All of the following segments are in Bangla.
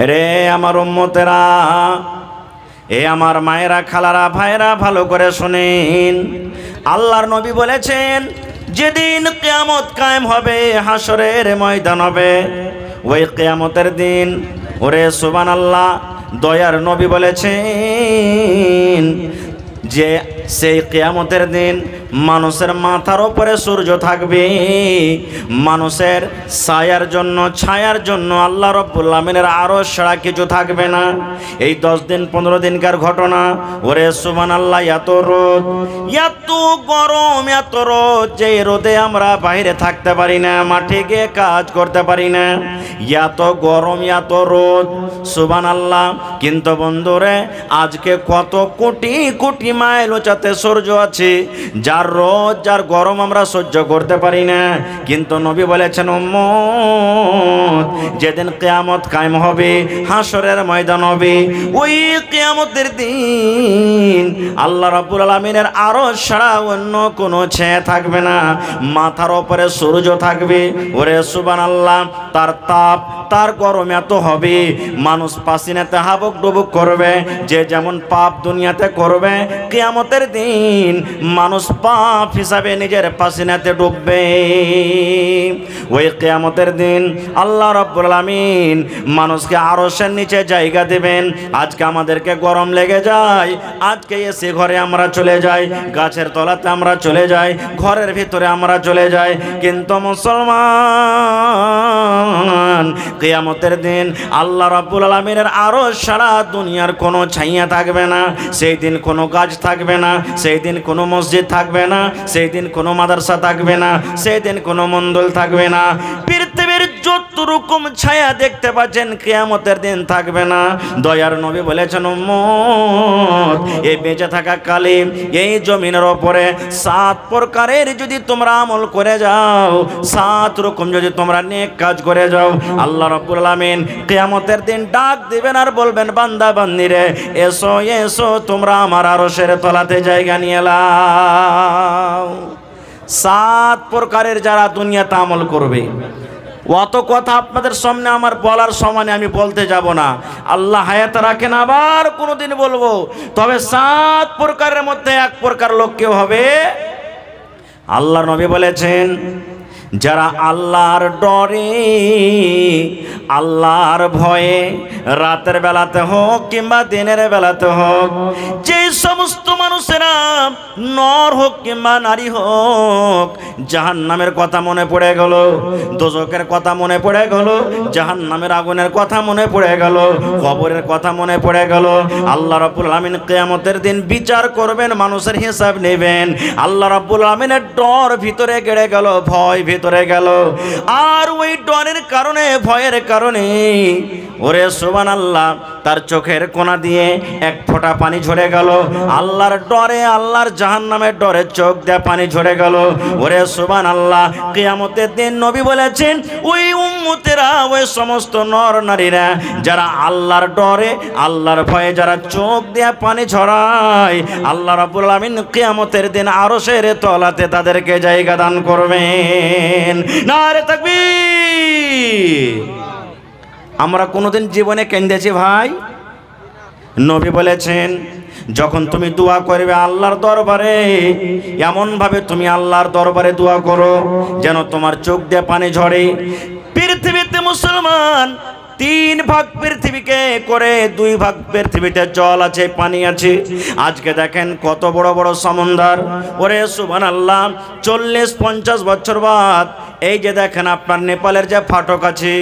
রে আমার উম্মতেরা, এ আমার মায়েরা, খালারা, ভাইরা, ভালো করে শুনেন। আল্লাহর নবী বলেছেন যেদিন কিয়ামত কায়েম হবে, হাসরের ময়দান হবে, ওই কিয়ামতের দিন, ওরে সুবহানাল্লাহ, দয়ার নবী বলেছেন যে সেই কিয়ামতের দিন মানুষের মাথার উপরে সূর্য থাকবে, মানুষের ছায়ার জন্য, ছায়ার জন্য আল্লাহ রাব্বুল আমিনের আরশ ছাড়া কিছু থাকবে না। এই 10 দিন 15 দিনকার ঘটনা। ওরে সুবহানাল্লাহ, এত রোদ, এত গরম, এত রোদ, যে রোদে আমরা বাইরে থাকতে পারি না, মাঠে গিয়ে কাজ করতে পারি না, এত গরম, এত রোদ, সুবহানাল্লাহ। কিন্তু বন্ধুরে, আজকে কত কোটি কোটি মাইল উঁচাতে সূর্য আছে, যার রোদ, যার গরম আমরা সহ্য করতে পারি না। কিন্তু নবী বলেছেন উম্মত, যেদিন কিয়ামত কায়েম হবে, হাসরের ময়দান হবে, ওই কিয়ামতের দিন আল্লাহ রাব্বুল আলামিনের আরশ ছাড়া অন্য কোনো ছায়া থাকবে না, মাথার উপরে সূর্য থাকবে। ওরে সুবহানাল্লাহ, তার তাপ, তার গরম এত হবে, মানুষ পাসিনাতে হাবুক ডুবুক করবে, যে যেমন পাপ দুনিয়াতে করবে, কিয়ামতের দিন মানুষ পাপ হিসাবে নিজের পাসিনাতে ডুববে। ওই কিয়ামতের দিন আল্লাহ রাব্বুল আলামিন মানুষকে আরশের নিচে জায়গা দেবেন। আজকে আমাদেরকে গরম লেগে যায়, আজকে এসে ঘরে আমরা চলে যাই, গাছের তলাতে আমরা চলে যাই, ঘরের ভিতরে আমরা চলে যাই, কিন্তু মুসলমান, কিয়ামতের দিন আল্লাহ রাব্বুল আলামিনের আরশ ছাড়া দুনিয়ার কোনো ছায়া থাকবে না। সেই দিন কোনো গাছ থাকবে না, সেই দিন কোনো মসজিদ থাকবে না, সেই দিন কোনো মাদ্রাসা থাকবে না, সেই দিন কোনো মন্দির থাকবে না। পৃথিবীর যত রকম ছায়া দেখতে পাচ্ছেন, কিয়ামতের দিন থাকবে না। দয়ার নবী বলেছেন উম্মত, এই বেঁচে থাকা কালে এই জমিনের ওপরে 7 প্রকারের যদি তোমরা আমল করে যাও, 7 রকম যদি তোমরা নেক কাজ করে যাও, আল্লাহ রাব্বুল আলামিন কিয়ামতের দিন ডাক দিবেন আর বলবেন, বান্দা বান্দিরে, এসো এসো, তোমরা আমার আরশের তলাতে জায়গা নিয়ে নাও। 7 প্রকারের যারা দুনিয়াতে আমল করবে, অত কথা আপনাদের সামনে আমার বলার সময় আমি বলতে যাব না, আল্লাহ হায়াত রাখেন, আবার কোনোদিন বলবো। তবে 7 প্রকারের মধ্যে 1 প্রকার লোক কেউ হবে, আল্লাহর নবী বলেছেন, যারা আল্লাহর ডরে, আল্লাহর ভয়ে, রাতের বেলাতে হোক কিংবা দিনের বেলাতে হোক, যে সমস্ত মানুষেরা নর হোক কিংবা নারী হোক, জাহান্নামের কথা মনে পড়ে গেল, দোজখের কথা মনে পড়ে গেল, জাহান্নামের আগুনের কথা মনে পড়ে গেল, কবরের কথা মনে পড়ে গেল, আল্লাহ রাব্বুল আলামিন কিয়ামতের দিন বিচার করবেন, মানুষের হিসাব নেবেন, আল্লাহ রাব্বুল আলামিনের ডর ভিতরে গেড়ে গেল, ভয় ভিতরে গেল। আর ওই ডরের কারণে, ভয়ের কারণে, ওরে সুবহানাল্লাহ, তার চোখের কোনা দিয়ে 1 ফোঁটা পানি ঝরে গেল, আল্লাহর ডরে, আল্লাহর জাহান্নামের ডরে চোখ দিয়ে পানি ঝরে গেল। ওরে সুবহানাল্লাহ, কিয়ামতের দিন নবী বলেছেন, ওই উম্মতেরা, ওই সমস্ত নর নারীরা যারা আল্লাহর ডরে, আল্লাহর ভয়ে যারা চোখ দিয়ে পানি ঝরায়, আল্লাহ রাব্বুল আলামিন কিয়ামতের দিন আরশের তলাতে তাদেরকে জায়গা দান করবেন। নারে তাকবীর। আমরা কোনোদিন জীবনে কেঁদেছি ভাই? নবী বলেছেন, যখন তুমি দোয়া করবে আল্লাহর দরবারে, এমনভাবে তুমি আল্লাহর দরবারে দোয়া করো যেন তোমার চোখ দিয়ে পানি ঝরে। পৃথিবীতে মুসলমান 3 ভাগ পৃথিবীকে করে 2 ভাগ পৃথিবীতে জল আছে, পানি আছে। আজকে দেখেন কত বড় বড় সমুদ্র। ওরে সুবহানাল্লাহ, 40-50 বছর বাদ এই যে দেখেন আপনার নেপালের যে ফাটক আছে,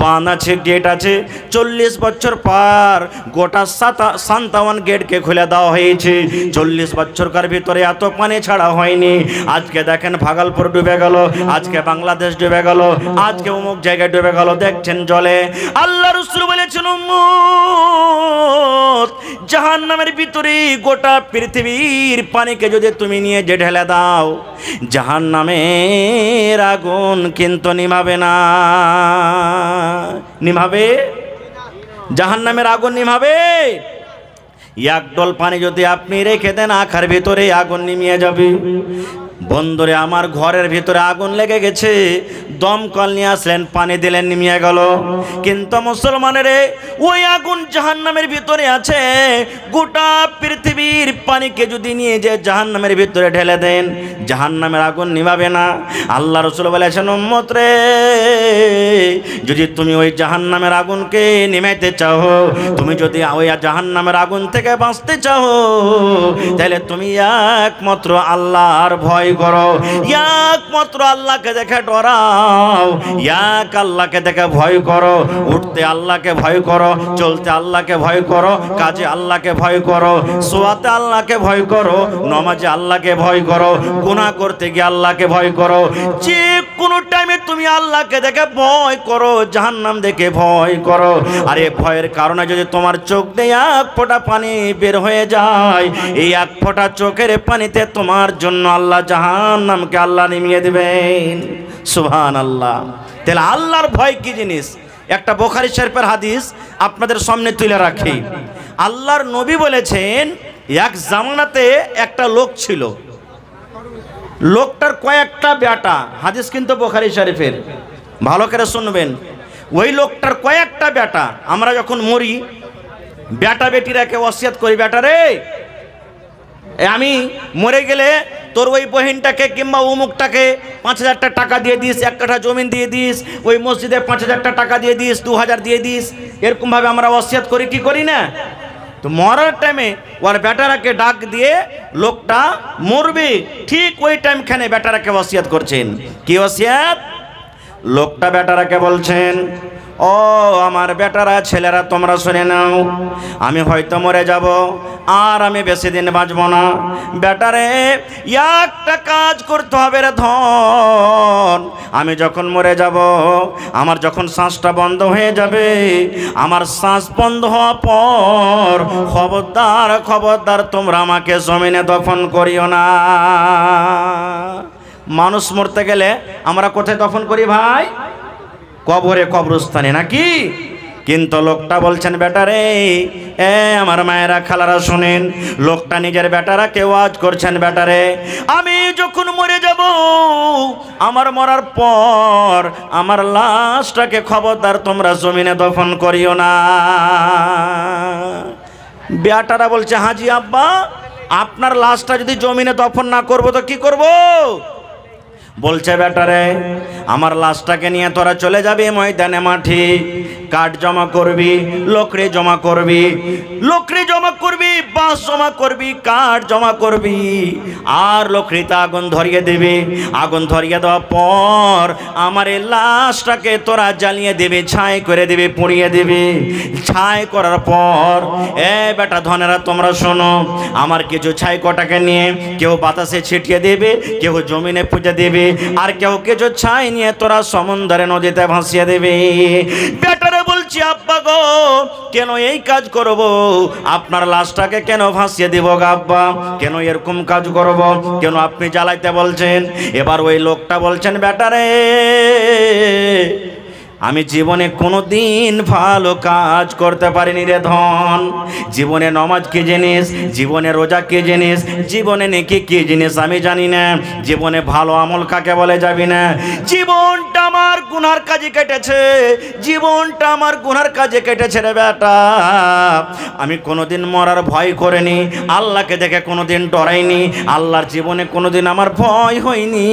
বাঁধ আছে, গেট আছে, 40 বছর পর গোটা 57 গেটকে খুলে দেওয়া হয়েছে। 40 বছরকার ভিতরে এত পানি ছাড়া হয়নি। আজকে দেখেন ভাগলপুর ডুবে গেল, আজকে বাংলাদেশ ডুবে গেল, আজকে অমুক জায়গায় ডুবে গেল, দেখছেন জলে। আল্লাহ রাসূল বলেছেন, উম্মত, জাহান্নামের ভিতরে গোটা পৃথিবীর পানিকে যদি তুমি নিয়ে যে ঢেলে দাও, জাহান্নামের আগুন কিন্তু নিভাবে না। নিভাবে? জাহান্নামের আগুন নিভাবে? 1 ডল পানি যদি আপনি রেখে দেন, আখার ভিতরে আগুন নিমিয়ে যাবে। বন্ধুরে আমার ঘরের ভিতরে আগুন লেগে গেছে, দমকল নিয়ে আসলেন, পানি দিলেন, নিমিয়ে গেল। কিন্তু মুসলমানের ওই আগুন জাহান্নামের ভিতরে আছে। গোটা পৃথিবীর পানিকে যদি নিয়ে যে জাহান্নামের ভিতরে ঢেলে দেন, জাহান্নামের আগুন নিভাবে না। আল্লাহ রাসূল বলেছেন, উম্মত রে, যদি তুমি ওই জাহান্নামের আগুনকে নিমাইতে চাও, তুমি যদি ওই জাহান্নামের আগুন থেকে বাঁচতে চাও, তাহলে তুমি একমাত্র আল্লাহর ভয় করো, একমাত্র আল্লাহকে দেখে ডরাও, এক আল্লাহকে দেখে ভয় করো। উঠতে আল্লাহকে ভয় করো, চলতে আল্লাহকে ভয় করো, কাজে আল্লাহকে ভয় করো, সোয়াতে আল্লাহকে ভয় করো, নামাজে আল্লাহকে ভয় করো, গুনাহ করতে গিয়ে আল্লাহকে ভয় করো। যে কোনো টাইমে তুমি আল্লাহকে দেখে ভয় করো, জাহান্নাম দেখে ভয় করো। আর এই ভয়ের কারণে যদি তোমার চোখ দিয়ে এক ফোঁটা পানি বের হয়ে যায়, এই এক ফোঁটা চোখের পানিতে তোমার জন্য আল্লাহ জাহান্নামকে আল্লাহ নিমিয়ে দেবেন। সুবহানাল্লাহ। তাহলে আল্লাহর ভয় কি জিনিস? একটা বুখারী শরীফের হাদিস আপনাদের সামনে তুলে রাখি। আল্লাহর নবী বলেছেন, এক জামানাতে একটা লোক ছিল, লোকটার কয়েকটা বেটা। হাদিস কিন্তু বুখারী শরীফের, ভালো করে শুনবেন। ওই লোকটার কয়েকটা বেটা। আমরা যখন মরি, বেটা বেটিরাকে ওসিয়ত করি, বেটা রে, আমি মরে গেলে তোর ওই বহিনটাকে কিংবা অমুকটাকে 5,000 টাকা দিয়ে দিস, 1 কাঠা জমিন দিয়ে দিস, ওই মসজিদে 5,000 টাকা দিয়ে দিস, 2,000 দিয়ে দিস। এরকমভাবে আমরা ওসিয়ত করি কি করি না? তো মরার টাইমে ওর বেটারাকে ডাক দিয়ে লোকটা মরবে, ঠিক ওই টাইমখানে বেটারাকে ওসিয়ত করছেন। কি ওসিয়ত? লোকটা বেটারাকে বলছেন, ও আমার বেটারা, ছেলেরা, তোমরা শুনে নাও, আমি হয়তো মরে যাব, আর আমি বেশি দিন বাঁচব না। বেটারে, একটা কাজ করতে হবে রে ধন। আমি যখন মরে যাব, আমার যখন শ্বাসটা বন্ধ হয়ে যাবে, আমার শ্বাস বন্ধ হওয়ার পর খবরদার খবরদার তোমরা আমাকে জমিনে দফন করিও না। মানুষ মরতে গেলে আমরা কোথায় দফন করি ভাই? কবরে, কবরস্থানে, নাকি? কিন্তু লোকটা বলছেন, বেটারে, আমার মায়েরা, খালারা শুনেন, লোকটা নিজের বেটারাকে ওয়াজ করছেন, বেটারে, আমি যখন মরে যাব, আমার মরার পর আমার লাশটাকে খবরদার তোমরা জমিনে দফন করিও না। বেটারা বলছে, হাজি আব্বা, আপনার লাশটা যদি জমিনে দফন না করবো তো কি করব? বলছে, বেটারে, আমার লাশটাকে নিয়ে তোরা চলে যাবি ময়দানে, মাঠে কাঠ জমা করবি, লকড়ি জমা করবি, লকড়ি জমা করবি, বাঁশ জমা করবি, কাঠ জমা করবি, আর লকড়িতে আগুন ধরিয়ে দিবি। আগুন ধরিয়ে দেওয়ার পর আমার এই লাশটাকে তোরা জ্বালিয়ে দিবি, ছাই করে দিবি, পুড়িয়ে দিবি। ছাই করার পর, বেটা ধনেরা, তোমরা শোনো, আমার কিছু ছাই কটাকে নিয়ে কেউ বাতাসে ছিটিয়ে দেবে, কেউ জমিনে পুঁতে দেবে, আর কেউ কিছু ছাই নিয়ে তোরা সমুদ্রে, নদীতে ভাসিয়ে দেবে। বেটারে বলছি, আব্বা গো, কেন এই কাজ করব? আপনার লাশটাকে কেন ভাসিয়ে দিব গো আব্বা? কেন এরকম কাজ করব? কেন আপনি জ্বালাইতে বলছেন? এবার ওই লোকটা বলছেন, বেটারে, আমি জীবনে কোনো দিন ভালো কাজ করতে পারিনি রে ধন। জীবনে নামাজ কি জিনিস, জীবনে রোজা কি জিনিস, জীবনে নেকি কি জিনিস আমি জানি না। জীবনে ভালো আমল কাকে বলে যাবি না। জীবনটা আমার গুনার কাজে কেটেছে, জীবনটা আমার গুনার কাজে কেটেছে রে বেটা। আমি কোনোদিন মরার ভয় করিনি, আল্লাহকে দেখে কোনোদিন ডরাইনি, আল্লাহর জীবনে কোনোদিন আমার ভয় হয়নি।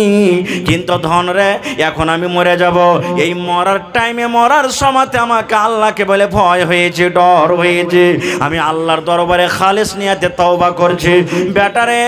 কিন্তু ধন রে, এখন আমি মরে যাব, এই মরার টাইমে, মরার সময়তে আমাকে আল্লাহকে বলে ভয় হয়েছে, ডর হয়েছে। আমি আল্লাহর দরবারে খালেস নিয়াতে তওবা করছি। বেটারে,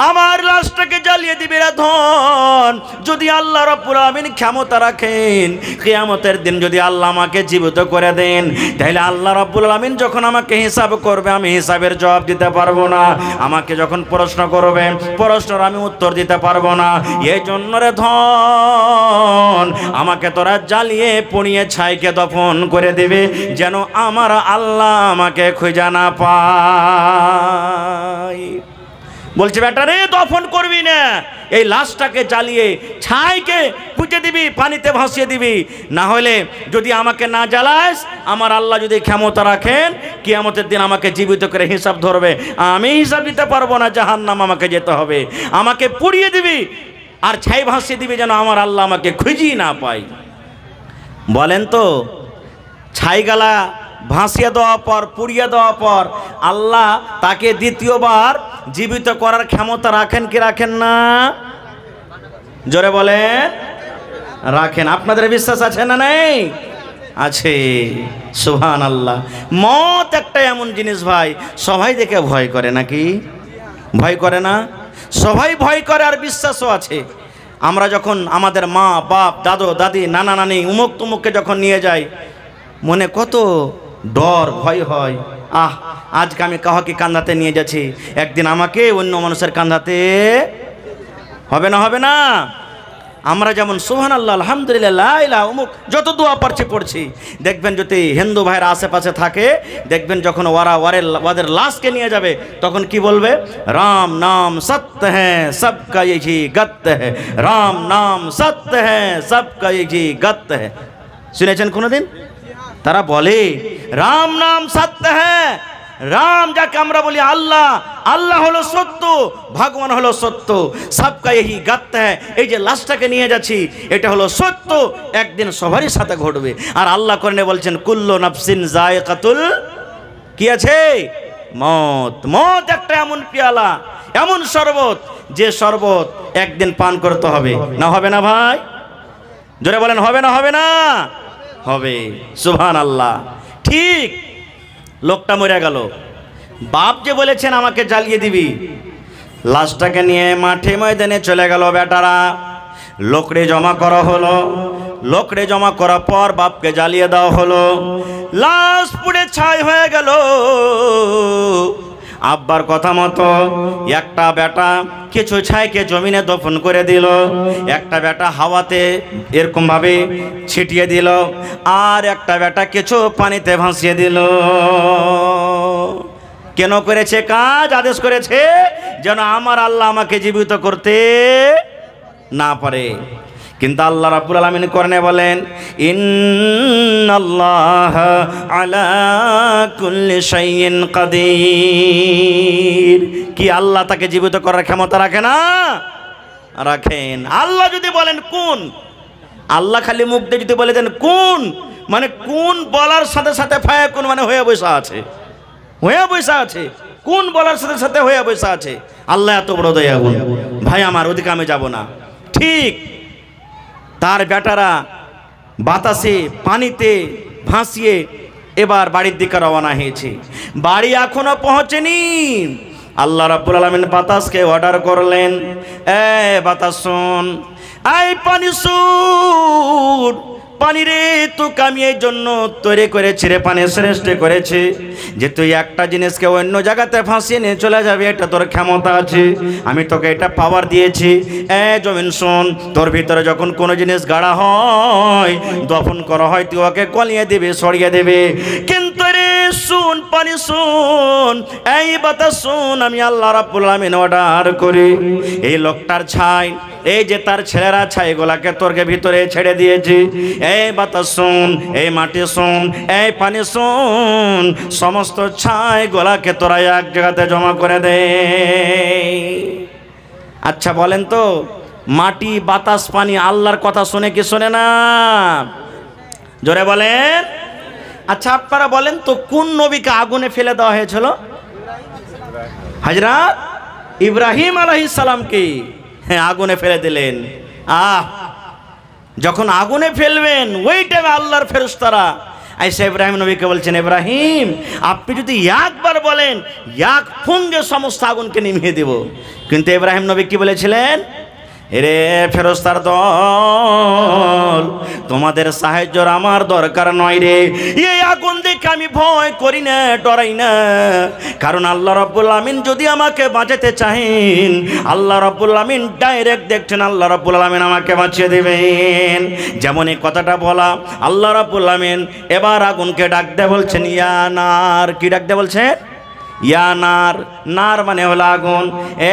আমার লাশটাকে জ্বালিয়ে দিবি রে ধন। যদি আল্লাহ রাব্বুল আমিন ক্ষমতা রাখেন, কিয়ামতের দিন যদি আল্লাহ আমাকে জীবিত করে দেন, তাহলে আল্লাহ রাব্বুল আমিন যখন আমাকে হিসাব করবে, আমি হিসাবের জবাব দিতে পারবো না। আমাকে যখন প্রশ্ন করবে, প্রশ্নের আমি উত্তর দিতে পারবো না। এই জন্য রে ধন, আমাকে তোরা জ্বালিয়ে পুড়িয়ে ছাইকে দফন করে দেবে, যেন আমার আল্লাহ আমাকে খুঁজে না পায়। বলছে, বেটারে, দফন করবি না, এই লাশটাকে জ্বালিয়ে ছাইকে পুঁতে দিবি, পানিতে ভাসিয়ে দিবি। না হলে যদি আমাকে না জ্বালাস, আমার আল্লাহ যদি ক্ষমতা রাখেন, কিয়ামতের দিন আমাকে জীবিত করে হিসাব ধরবে, আমি হিসাব দিতে পারবো না, জাহান্নাম আমাকে যেতে হবে, আমাকে পুড়িয়ে দিবি আর ছাই ভাসিয়ে দিবি যেন আমার আল্লাহ আমাকে খুঁজেই না পাই। বলেন তো, ছাইগালা ভাসিয়ে দেওয়ার পর, পুড়িয়ে দেওয়ার পর আল্লাহ তাকে দ্বিতীয়বার জীবিত করার ক্ষমতা রাখেন কি রাখেন না? জোরে বলেন, রাখেন। আপনাদের বিশ্বাস আছে না নেই? আছে। সুবহানাল্লাহ। মত একটা এমন জিনিস ভাই, সবাই দেখে ভয় করে নাকি? ভয় করে না? সবাই ভয় করে, আর বিশ্বাসও আছে। আমরা যখন আমাদের মা বাপ দাদু দাদি নানা নানি উমুক তুমুককে যখন নিয়ে যাই, মনে কত ডর ভয় হয়। আজকে আমি কাহাকে কান্দাতে নিয়ে যাচ্ছি, একদিন আমাকে অন্য মানুষের কান্দাতে হবে না? হবে না? আমরা যেমন সুবহানাল্লাহ আলহামদুলিল্লাহ লা ইলাহা উমুক যত দোয়া পারছি পড়ছি, দেখবেন যদি হিন্দু ভাইয়ের আশেপাশে থাকে, দেখবেন যখন ওদের লাশকে নিয়ে যাবে তখন কি বলবে? রাম নাম সত্য হ্যাঁ সবকা यही গত্য হ্যাঁ, রাম নাম সত্য হ্যাঁ সবকা यही গত্য হ্যাঁ। শুনেছেন কোনোদিন? তারা বলে রাম নাম সত্য হ্যাঁ, রাম যাকে আমরা বলি আল্লাহ, আল্লাহ হলো সত্য, ভগবান হলো সত্য, সবকা यही গত্য হ্যাঁ। এই যে লাশটাকে নিয়ে যাচ্ছি এটা হলো সত্য, একদিন সবারই সাথে ঘটবে। আর আল্লাহ কোরআনে বলছেন কুল্লু নাফসিন যায়কাতুল কি আছে? মত। মত একটা এমন পেয়ালা, এমন শরবত, যে শরবত একদিন পান করতে হবে। না হবে না ভাই? জোরে বলেন, হবে না? হবে না? হবে। সুবহানাল্লাহ। ঠিক লোকটা মরে গেল, বাপ যে বলেছেন আমাকে জ্বালিয়ে দিবি, লাশটাকে নিয়ে মাঠে ময়দানে চলে গেল বেটারা। লোকরে জমা করা হলো, লোকরে জমা করার পর বাপকে জ্বালিয়ে দেওয়া হলো, লাশ পুড়ে ছাই হয়ে গেল। আব্বার কথা মতো একটা বেটা কিছু ছাইকে জমিনে দফন করে দিল, একটা বেটা হাওয়াতে এরকম ভাবে ছিটিয়ে দিল, আর একটা বেটা কিছু পানিতে ভাসিয়ে দিল। কেন করেছে কাজ? আদেশ করেছে যেন আমার আল্লাহ আমাকে জীবিত করতে না পারে। কিন্তু আল্লাহ রাব্বুল আলামিন কোরআনে বলেন ইন্নাল্লাহা আলা কুল্লি শাইইন কাদির। কি আল্লাহ তাকে জীবিত করার ক্ষমতা রাখে না? রাখেন। আল্লাহ যদি বলেন কোন, আল্লাহ খালি মুখ দিয়ে যদি বলে দেন কোন, মানে কোন বলার সাথে সাথে ফায়াকুন মানে হয়ে বসা আছে, হয়ে বসা আছে। কোন বলার সাথে সাথে হয়ে বসা আছে। আল্লাহ এত বড় দয়াগুণ ভাই আমার, ওদিকে আমি যাব না। ঠিক তার বেটারা বাতাসে পানিতে ভাসিয়ে এবার বাড়ির দিকে রওনা হয়েছে। বাড়ি এখনো পৌঁছেনি। আল্লাহ রাব্বুল আলামিন বাতাসকে অর্ডার করলেন, এ বাতাস শোন, এই পানি শুন, পানি রে তোকে আমি এই জন্য তৈরি করেছি রে, পানি শ্রেষ্ঠ করেছে যে তুই একটা জিনিসকে অন্য জায়গাতে ফাঁসিয়ে নিয়ে চলে যাবে, এটা তোর ক্ষমতা আছে, আমি তোকে এটা পাওয়ার দিয়েছি। জমিন শোন, তোর ভিতরে যখন কোনো জিনিস গাড়া হয়, দফন করা হয়, তুই ওকে কলিয়ে দেবে, সরিয়ে দেবে। কিন্তু রে শুন, পানি শুন, এই বাতাস শুন, আমি আল্লাহ রাব্বুল আলামিন অর্ডার করি এই লোকটার ছাই, এই যে তার ছেলেরা ছাইগুলাকে তোরকে ভিতরে ছেড়ে দিয়েছি, এই বাতাস শোন, এই মাটি শোন, এই পানি শোন, সমস্ত ছাইগুলাকে তোরা এক জায়গাতে জমা করে দে। আচ্ছা বলেন তো, মাটি বাতাস পানি আল্লাহর কথা শুনে কি শোনে না? জোরে বলেন। আচ্ছা আপনারা বলেন তো, কোন নবীকে আগুনে ফেলে দেওয়া হয়েছিল? হযরত ইব্রাহিম আলাইহিস সালামকে আগুনে ফেলে দিলেন। যখন আগুনে ফেলবেন ওই টাইমে আল্লাহর ফেরেশতারা আইসা ইব্রাহিম নবীকে বলছেন, ইব্রাহিম আপনি যদি একবার বলেন এক ফুঙ্গে সমস্ত আগুনকে নিভিয়ে দেব। কিন্তু ইব্রাহিম নবী কি বলেছিলেন? রে ফেরেশতার দল, তোমাদের সাহায্যর আমার দরকার নয় রে, এই আগুন দেখে আমি ভয় করি না, ডরাই না, কারণ আল্লাহ রাব্বুল আমিন যদি আমাকে বাঁচাতে চাহেন, আল্লাহ রাব্বুল আমিন ডাইরেক্ট দেখছেন, আল্লাহ রাব্বুল আমিন আমাকে বাঁচিয়ে দেবেন। যেমন এই কথাটা বলা, আল্লাহ রাব্বুল আমিন এবার আগুনকে ডাক দে বলছেন, ইয়া নার, কি ডাক দে বলছেন? ইয়া নার, নার মানে হলো আগুন,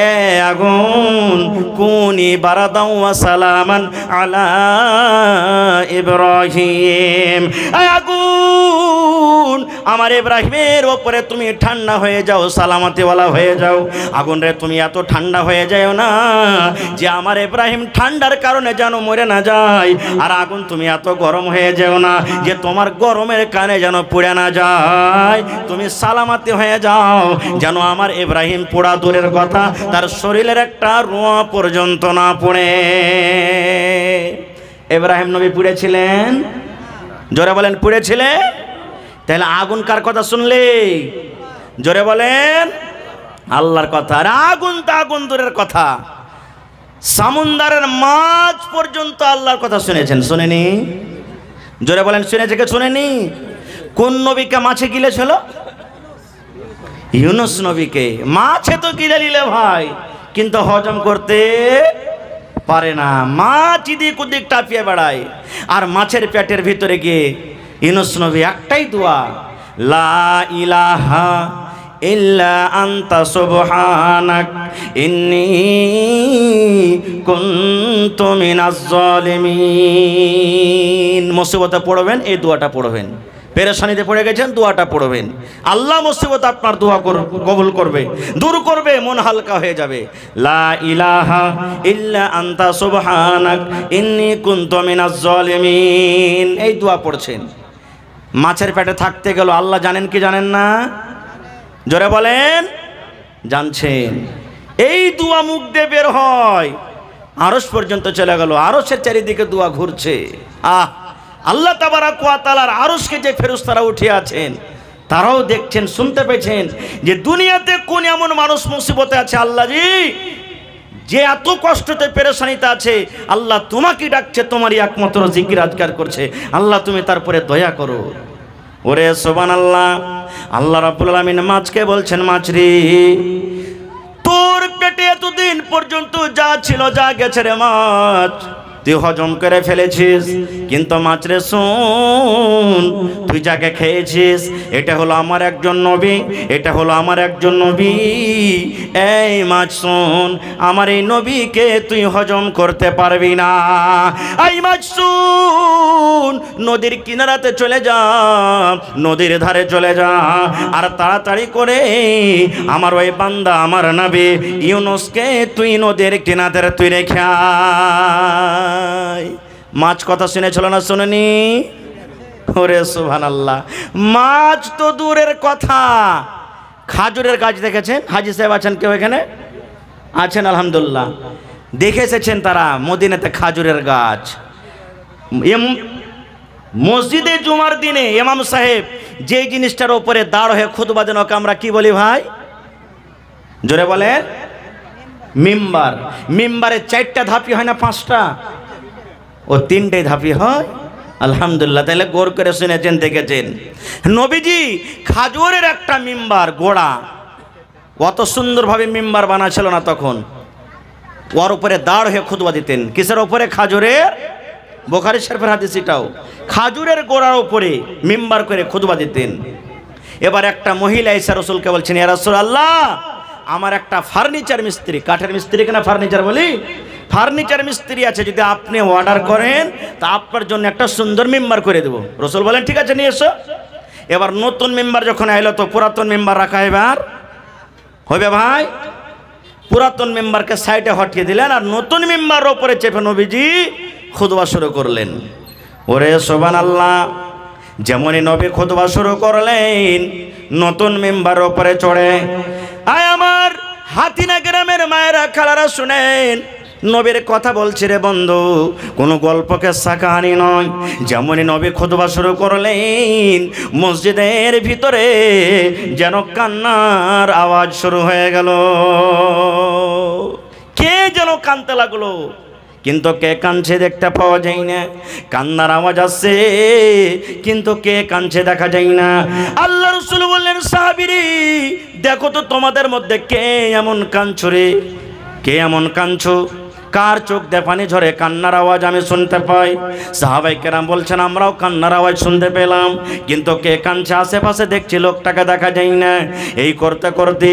এ আগুন কুনি বারাদাও ওয়া সালামান আলা ইব্রাহিম, এ আগুন আমার ইব্রাহিমের ওপরে তুমি ঠান্ডা হয়ে যাও, সালামতিওয়ালা হয়ে যাও। আগুন রে তুমি এত ঠান্ডা হয়ে যাও না যে আমার ইব্রাহিম ঠান্ডার কারণে যেন মরে না যায়, আর আগুন তুমি এত গরম হয়ে যাও না যে তোমার গরমের কারণে যেন পুড়ে না যায়। তুমি সালামতি হয়ে যাও যেন আমার ইব্রাহিম পোড়া দূরের কথা তার শরীরের একটা রোঁয়া পর্যন্ত না পড়ে। ইব্রাহিম নবী পুড়েছিলেন, জোরে বলেন পুড়েছিলেন। তাহলে আগুন কার কথা শুনলে? জোরে বলেন আল্লাহর কথা। আর আগুন তো আগুন দূরের কথা, সমুদ্রের মাছ পর্যন্ত আল্লাহর কথা শুনেছেন, শুনেনি? জোরে বলেন শুনেছে কে শুনেনি? কোন নবীকে মাছে গিলেছিল? ইউনুস নবীকে। মাছে তো গিলে নিলে ভাই, কিন্তু হজম করতে পারে না, মাছ ইদিক উদিক টাপিয়ে বেড়ায়। আর মাছের পেটের ভিতরে গিয়ে ইউনুস নবী একটাই দোয়া, লা ইলাহা ইল্লা আনতা সুবহানাক ইন্নী কুনতু মিনাজ জালিমিন। মুসিবতে পড়বেন এই দোয়াটা পড়বেন, পেরেশানিতে পড়ে গেছেন দোয়াটা পড়বেন, আল্লাহ মুসিবত আপনার দোয়া কবুল করবে, দূর করবে, মন হালকা হয়ে যাবে। লা ইলাহা ইল্লা আনতা সুবহানাক ইন্নী কুনতু মিনাজ জালিমিন, এই দোয়া পড়ছেন। মাছের পেটে থাকতে গেল আল্লাহ জানেন কি জানেন না? জোরে বলেন জানছেন। এই দোয়া মুখ দিয়ে বের হয়, আরশ পর্যন্ত চলে গেল, আরশের চারিদিকে দোয়া ঘুরছে। আল্লাহ তাবারাক ওয়া তাআলার আরশকে যে ফেরেশতারা উঠে আছেন তারাও দেখছেন, শুনতে পেয়েছেন যে দুনিয়াতে কোন এমন মানুষ মুসিবতে আছে আল্লাহ জি, যে এত কষ্টতে পেরেশানিতে আছে, আল্লাহ তোমাকে ডাকছে, তোমারই একমাত্র জিকির আজকার করছে, আল্লাহ তুমি তারপরে দয়া করো। ওরে সুবহানাল্লাহ, আল্লাহ রাব্বুল আলামিন মাছকে বলছেন, মাছ রে তোর পেটে এতদিন পর্যন্ত যা ছিল যা গেছে রে মাছ, তুই হজম করে ফেলেছিস, কিন্তু মাছ রে শোন, তুই যাকে খেয়েছিস এটা হলো আমার একজন নবী, এটা হলো আমার একজন নবী। এই মাছ শোন, আমার এই নবীকে তুই হজম করতে পারবি না। এই মাছ শোন, নদীর কিনারাতে চলে যা, নদীর ধারে চলে যা, আর তাড়াতাড়ি করে আমার ওই বান্দা আমার নবী ইউনুসকে তুই নদীর কিনারে তুই রেখে আয়। মাছ কথা শুনেছিল না শুনেনি? ওরে সুবহানাল্লাহ, মাছ তো দূরের কথা, খাজুরের গাছ দেখেছেন? হাজী সাহেব আছেন কেউ এখানে? আছেন আলহামদুলিল্লাহ, দেখে এসেছেন তারা মদিনাতে খাজুরের গাছ। মসজিদে জুমার দিনে ইমাম সাহেব যে জিনিসটার উপরে দাঁড় হয়ে খুতবা দেন ওকে আমরা কি বলি ভাই? জোরে বলেন মিম্বার। মিম্বারে 4টা ধাপি হয় না 5টা? ও 3টাই ধাপি হয়। আলহামদুলিল্লাহ, তাহলে গোর করে শুনেছেন, দেখেছেন। নবীজি খাজুরের একটা মিম্বার গোড়া, অত সুন্দরভাবে মিম্বার বানাছিল না তখন, ওর উপরে দাঁড় হয়ে খুতবা দিতেন। কিসের উপরে? খাজুরের। বুখারী শরীফের হাদিস এটাও, খাজুরের গোড়ার উপরে মিম্বার করে খুতবা দিতেন। এবার একটা মহিলা এসে রাসূলকে বলছেন, ইয়া রাসূলুল্লাহ, আমার একটা ফার্নিচার মিস্ত্রি, কাঠের মিস্ত্রি কেনা ফার্নিচার বলি, ফার্নিচার মিস্ত্রি আছে, যদি আপনি অর্ডার করেন তা আপনার জন্য একটা সুন্দর মেম্বার করে দেবো। রাসূল বলেন ঠিক আছে নিয়ে এসো। এবার নতুন মেম্বার যখন আইলো তো পুরাতন মেম্বার রাখা এবার হবে ভাই। পুরাতন মেম্বারকে সাইডে হটিয়ে দিলেন আর নতুন মেম্বারের উপরে চেপে নবীজি খুতবা শুরু করলেন। ওরে সুবহানাল্লাহ, যেমনই নবী খুতবা শুরু করলেন নতুন মেম্বারের উপরে চড়ে, আয় আমার হাতিনা গ্রামের মায়েরা খালারা শুনেন, নবীর কথা বলছি রে বন্ধু, কোনো গল্পকে কাহিনী নয়। যেমনই নবী খুতবা শুরু করলেন মসজিদের ভিতরে যেন কান্নার আওয়াজ শুরু হয়ে গেল। কে যেন কাঁদতে লাগলো, কিন্তু কে কাঁদছে দেখতে পাওয়া যায় না। কান্নার আওয়াজ আসছে কিন্তু কে কাঁদছে দেখা যায় না। আল্লাহ রাসূল বললেন, সাহাবীরা দেখো তো তোমাদের মধ্যে কে এমন কাঁদছো রে, কে এমন কাঁদছো? কার চোখ দিয়ে পানি ঝরে, কান্নার আওয়াজ আমি শুনতে পাই। সাহাবায়ে কেরাম বলছেন আমরাও কান্নার আওয়াজ শুনতে পেলাম, কিন্তু কে কাঁদছে আশেপাশে দেখছি, লোকটাকে দেখা যায় না। এই করতে করতে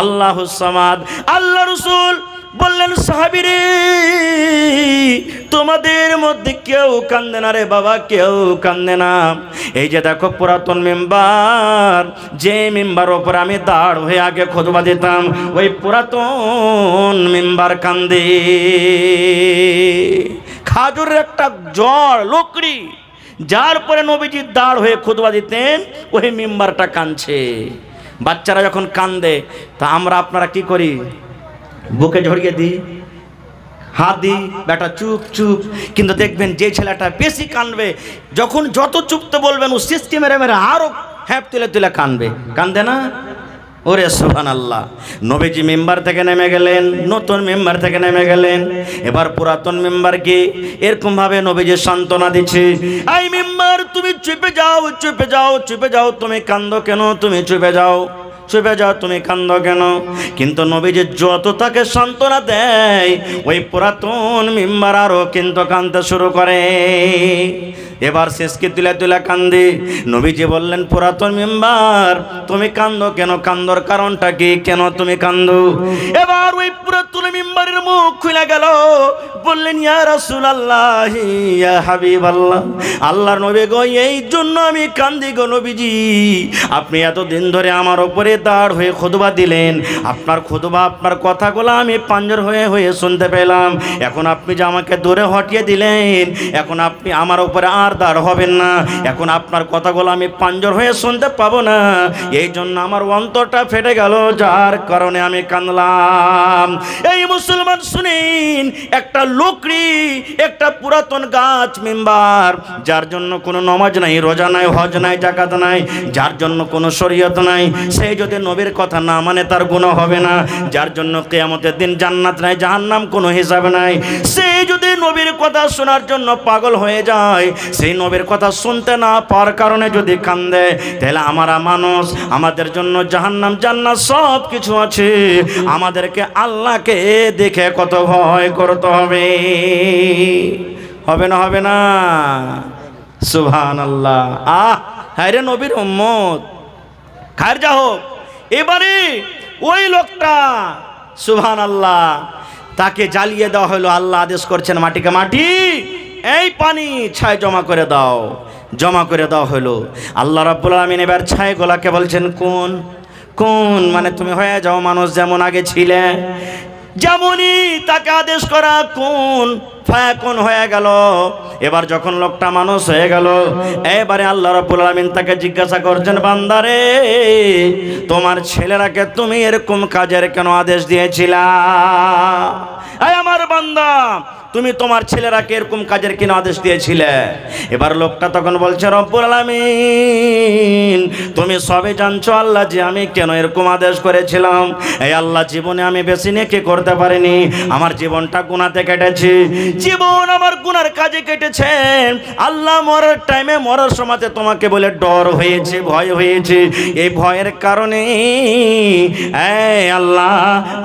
আল্লাহুস সামাদ, আল্লাহ রাসূল বললেন সাহাবীরে তোমাদের মধ্যে কেউ কান্দে না রে বাবা, কেউ কান্দে না। এই যে দেখো পুরাতন মেম্বার, যে মেম্বার ওপর আমি দাঁড় হয়ে আগে খুতবা দিতাম, ওই পুরাতন মেম্বার কান্দে। খাজুরের একটা জড় লোকড়ি যার পরে নবীজি দাঁড় হয়ে খুতবা দিতেন, ওই মেম্বারটা কাঁদছে। বাচ্চারা যখন কান্দে তা আমরা আপনারা কি করি? বুকে ঝরিয়ে দিই, হাত দিই, বেটা চুপ চুপ। কিন্তু দেখবেন যে ছেলেটা বেশি কাঁদবে, যখন যত চুপতে বলবেন ও সিস্টেম মেরে মেরে আরো হ্যাপ তুলে তুলে কাঁদবে, কান্দে না? ওরে সুবহানাল্লাহ। নবীজি মেম্বার থেকে নেমে গেলেন, নতুন মেম্বার থেকে নেমে গেলেন। এবার পুরাতন মেম্বারকে এরকম ভাবে নবীজি সান্ত্বনা দিচ্ছে, এই মেম্বার তুমি চুপে যাও, চুপে যাও, চুপে যাও, তুমি কান্দো কেন? তুমি চুপে যাও, চুপে যাও, তুমি কান্দো কেন? কিন্তু নবীজি যত তাকে সান্ত্বনা দেয়, ওই পুরাতন মেম্বার আরো কিন্তু কাঁদতে শুরু করে। এবার শেষকে তুলে তুলে কান্দে। নবীজি বললেন পুরাতন মেম্বার তুমি কান্দো কেন? কান্দর কারণটা কি? কেন তুমি কান্দো? এবার ওই পুরাতন মেম্বারের মুখ খুলে গেল, বললেন ইয়া রাসূলুল্লাহ, ইয়া হাবিবাল্লাহ, আল্লাহর নবী গো, এই জন্য আমি কান্দি গো নবীজি। আপনি এতদিন ধরে আমার উপরে দাঁড় হয়ে খুতবা দিলেন, আপনার খুতবা, আপনার কথাগুলো আমি পাঞ্জর হয়ে হয়ে শুনতে পেলাম। এখন আপনি যে আমাকে দূরে হটিয়ে দিলেন, এখন আপনি আমার উপরে আর দাঁড় হবেন না, এখন আপনার কথাগুলো আমি পাঞ্জর হয়ে শুনতে পাবো না। এই জন্য আমার অন্তরটা ফেটে গেল, যার কারণে আমি কাঁদলাম। এই মুসলমান শুনেন, একটা লোকড়ি, একটা পুরাতন গাছ মেম্বার, যার জন্য কোনো নমাজ নাই, রোজা নাই, হজ নাই, যাকাত নাই, যার জন্য কোনো শরীয়ত নাই, সেই যদি নবীর কথা না মানে তার গুনাহ হবে না। যার জন্য কিয়ামতের দিন জান্নাত নাই, জাহান্নাম কোনো হিসাব নাই, সেই যদি নবীর কথা শোনার জন্য পাগল হয়ে যায়, সেই নবীর কথা শুনতে না পাওয়ার কারণে যদি কান্দে, তাহলে আমরা মানুষ, আমাদের জন্য জাহান্নাম জান্নাত সব কিছু আছে। আমাদেরকে আল্লাহকে দেখে কত ভয় করতে হবে, হবে না? হবে না? সুবহানাল্লাহ। হায় রে নবীর উম্মত, খায়ের যা হোক। এবারে ওই লোকটা সুবহানাল্লাহ, তাকে জ্বালিয়ে দেওয়া হলো। আল্লাহ আদেশ করছেন মাটিকে, মাটি এই পানি ছাই জমা করে দাও, জমা করে দেওয়া হলো। আল্লাহ রাব্বুল আলামিন এবার ছাই গোলাকে বলছেন কোন কোন, মানে তুমি হয়ে যাও মানুষ যেমন আগে ছিলে, যেমনই তাকে আদেশ করা কোন ফায়াকুন হয়ে গেল। এবার যখন লোকটা মানুষ হয়ে গেল, এবারে আল্লাহ রাব্বুল আলামিন তাকে জিজ্ঞাসা করছেন, বান্দারে তোমার ছেলেরাকে তুমি এরকম কাজের কেন আদেশ দিয়েছিলা? এই আমার বান্দা, তুমি তোমার ছেলেরাকে এরকম কাজের কেন আদেশ দিয়েছিলে? এবার লোকটা তখন বলছে, রব্বুল আলামিন তুমি সবে জানছো আল্লাহ যে আমি কেন এরকম আদেশ করেছিলাম। এই আল্লাহ, জীবনে আমি বেশি নেকি করতে পারিনি, আমার জীবনটা গুনাহতে কেটেছে, জীবন আমার গুনার কাজে কেটেছে। আল্লাহ মরার টাইমে, মরার সময়তে তোমাকে বলে ডর হয়েছে, ভয় হয়েছে, এই ভয়ের কারণে এই আল্লাহ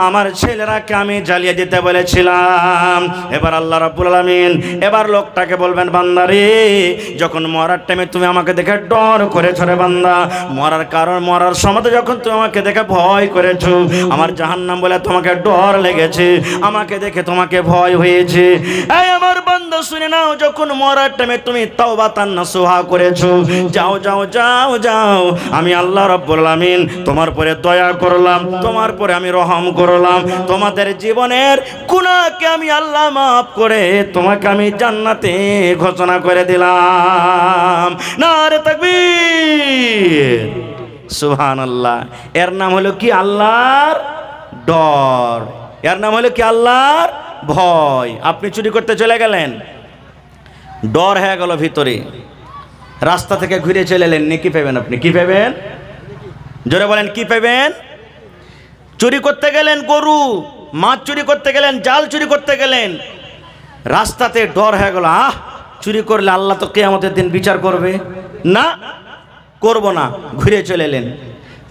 আমার ছেলেরাকে আমি জ্বালিয়ে দিতে বলেছিলাম। এবার আল্লাহ রাব্বুল আলামিন এবার লোকটাকে বলবেন, বান্দারে যখন মরার টাইমে তুমি আমাকে দেখে ডর করেছো রে বান্দা, মরার কারণ, মরার সময় যখন তুমি আমাকে দেখে ভয় করেছো, আমার জাহান্নাম বলে তোমাকে ডর লেগেছে, আমাকে দেখে তোমাকে ভয় হয়েছে। এই আমার বান্দা শুনে নাও, যখন মরার টাইমে তুমি তাওবাতান নাসুহা করেছো, যাও যাও যাও যাও, আমি আল্লাহ রাব্বুল আলামিন তোমার পরে দয়া করলাম, তোমার পরে আমি রহম করলাম, তোমাদের জীবনের গুনাহকে আমি আল্লাহ মাফ করে তোমাকে আমি জান্নাতে ঘোষণা করে দিলাম। নারে তাকবীর, সুবহানাল্লাহ। এর নাম হলো কি? আল্লাহর ডর, এর নাম হলো কি? আল্লাহর ভয়। আপনি চুরি করতে চলে গেলেন, ডর হয়ে গেল ভিতরে, রাস্তা থেকে ঘুরে চলে এলেন, নেকি পাবেন আপনি? কি পাবেন? জোরে বলেন, কি পাবেন? চুরি করতে গেলেন, গরু মাছ চুরি করতে গেলেন, জাল চুরি করতে গেলেন, রাস্তাতে ডর হয়ে গেল, চুরি করলে আল্লাহ তো কিয়ামতের দিন বিচার করবে, না করব না, ঘুরে চলে এলেন।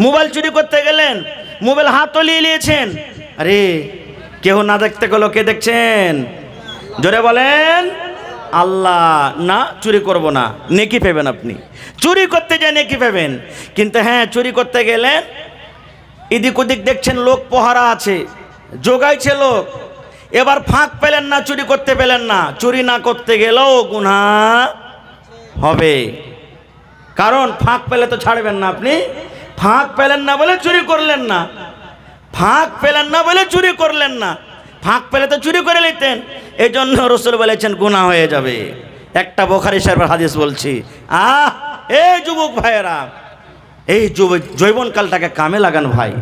মোবাইল চুরি করতে গেলেন, মোবাইল হাতও নিয়ে নিয়েছেন, আরে কেউ না দেখতে গেলো, কে দেখছেন? জোরে বলেন। আল্লাহ। না, চুরি করব না, নেকি পাবেন আপনি। চুরি করতে যায় নেকি পাবেন, কিন্তু হ্যাঁ চুরি করতে গেলেন এদিক ওদিক দেখছেন লোক পহারা আছে, জোগাইছে লোক, এবার ফাঁক পেলেন না, চুরি করতে পেলেন না, চুরি না করতে গেলেও গুনাহ হবে। কারণ ফাঁক পেলে তো ছাড়বেন না আপনি। ফাঁক পেলেন না বলে চুরি করলেন না, ফাঁক পেলেন না বলে চুরি করলেন না, ফাঁক পেলে তো চুরি করে নিতেন। এই জন্য রাসূল বলেছেন গুনাহ হয়ে যাবে। একটা বুখারী শরীফের হাদিস বলছি। এই যুবক ভাইয়েরা, এই যৌবনকালটাকে কামে লাগান ভাই।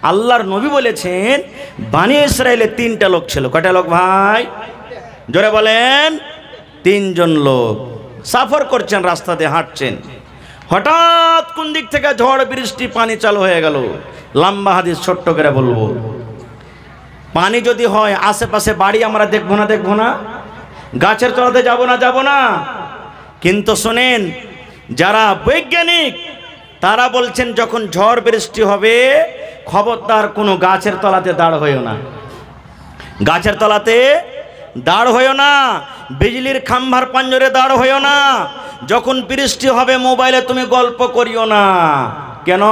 আল্লাহর নবী বলেছেন বনি ইসরায়েলে 3টা লোক ছিল। কয়টা লোক ভাই? জোরে বলেন। 3 জন লোক সফর করছেন, রাস্তা দিয়ে হাঁটছেন, হঠাৎ কোন দিক থেকে ঝড় বৃষ্টি পানি চালু হয়ে গেল। লম্বা হাদিস, ছোট্ট করে বলবো। পানি যদি হয় আশেপাশে বাড়ি আমরা দেখবো না? দেখবো না? গাছের তলাতে যাব না? যাব না? কিন্তু শোনেন, যারা বৈজ্ঞানিক তারা বলছেন যখন ঝড় বৃষ্টি হবে খবরদার কোনো গাছের তলাতে দাঁড় হইও না, গাছের তলাতে দাঁড় হইও না, বিজলির খাম্বার পাঞ্জরে দাঁড় হইও না। যখন বৃষ্টি হবে মোবাইলে তুমি গল্প করিও না। কেন?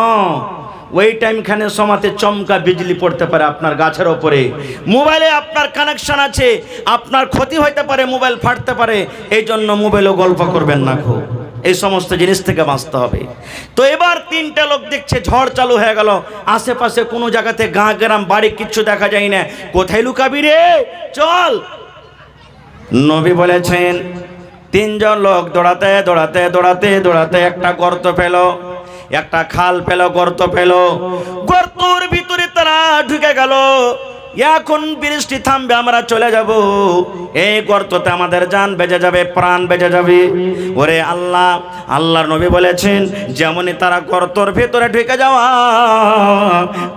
ওই টাইমখানে সমাতে চমকা বিজলি পড়তে পারে আপনার গাছের ওপরে, মোবাইলে আপনার কানেকশন আছে, আপনার ক্ষতি হইতে পারে, মোবাইল ফাটতে পারে। এই জন্য মোবাইলেও গল্প করবেন না। খুব এই সমস্ত জিনিস থেকে বাঁচতে হবে। তো এবার 3টা লোক দেখছে ঝড় চালু হয়ে গেল, আশেপাশে কোনো জায়গাতে গাঁ গ্রাম বাড়ি কিচ্ছু দেখা যায় না। কোথায় লুকাবি রে? চল। নবী বলেছেন 3 জন লোক দৌড়াতে দৌড়াতে দৌড়াতে দৌড়াতে একটা গর্ত পেল, একটা খাল পেল, গর্ত পেল। গর্তর ভিতরে তারা ঢুকে গেল। এখন বৃষ্টি থামবে, আমরা চলে যাব। এই গর্ততে আমাদের জান বেঁচে যাবে, প্রাণ বেঁচে যাবে। ওরে আল্লাহ, আল্লাহর নবী বলেছেন যেমনই তারা গর্তর ভিতরে ঢুকে যাওয়া,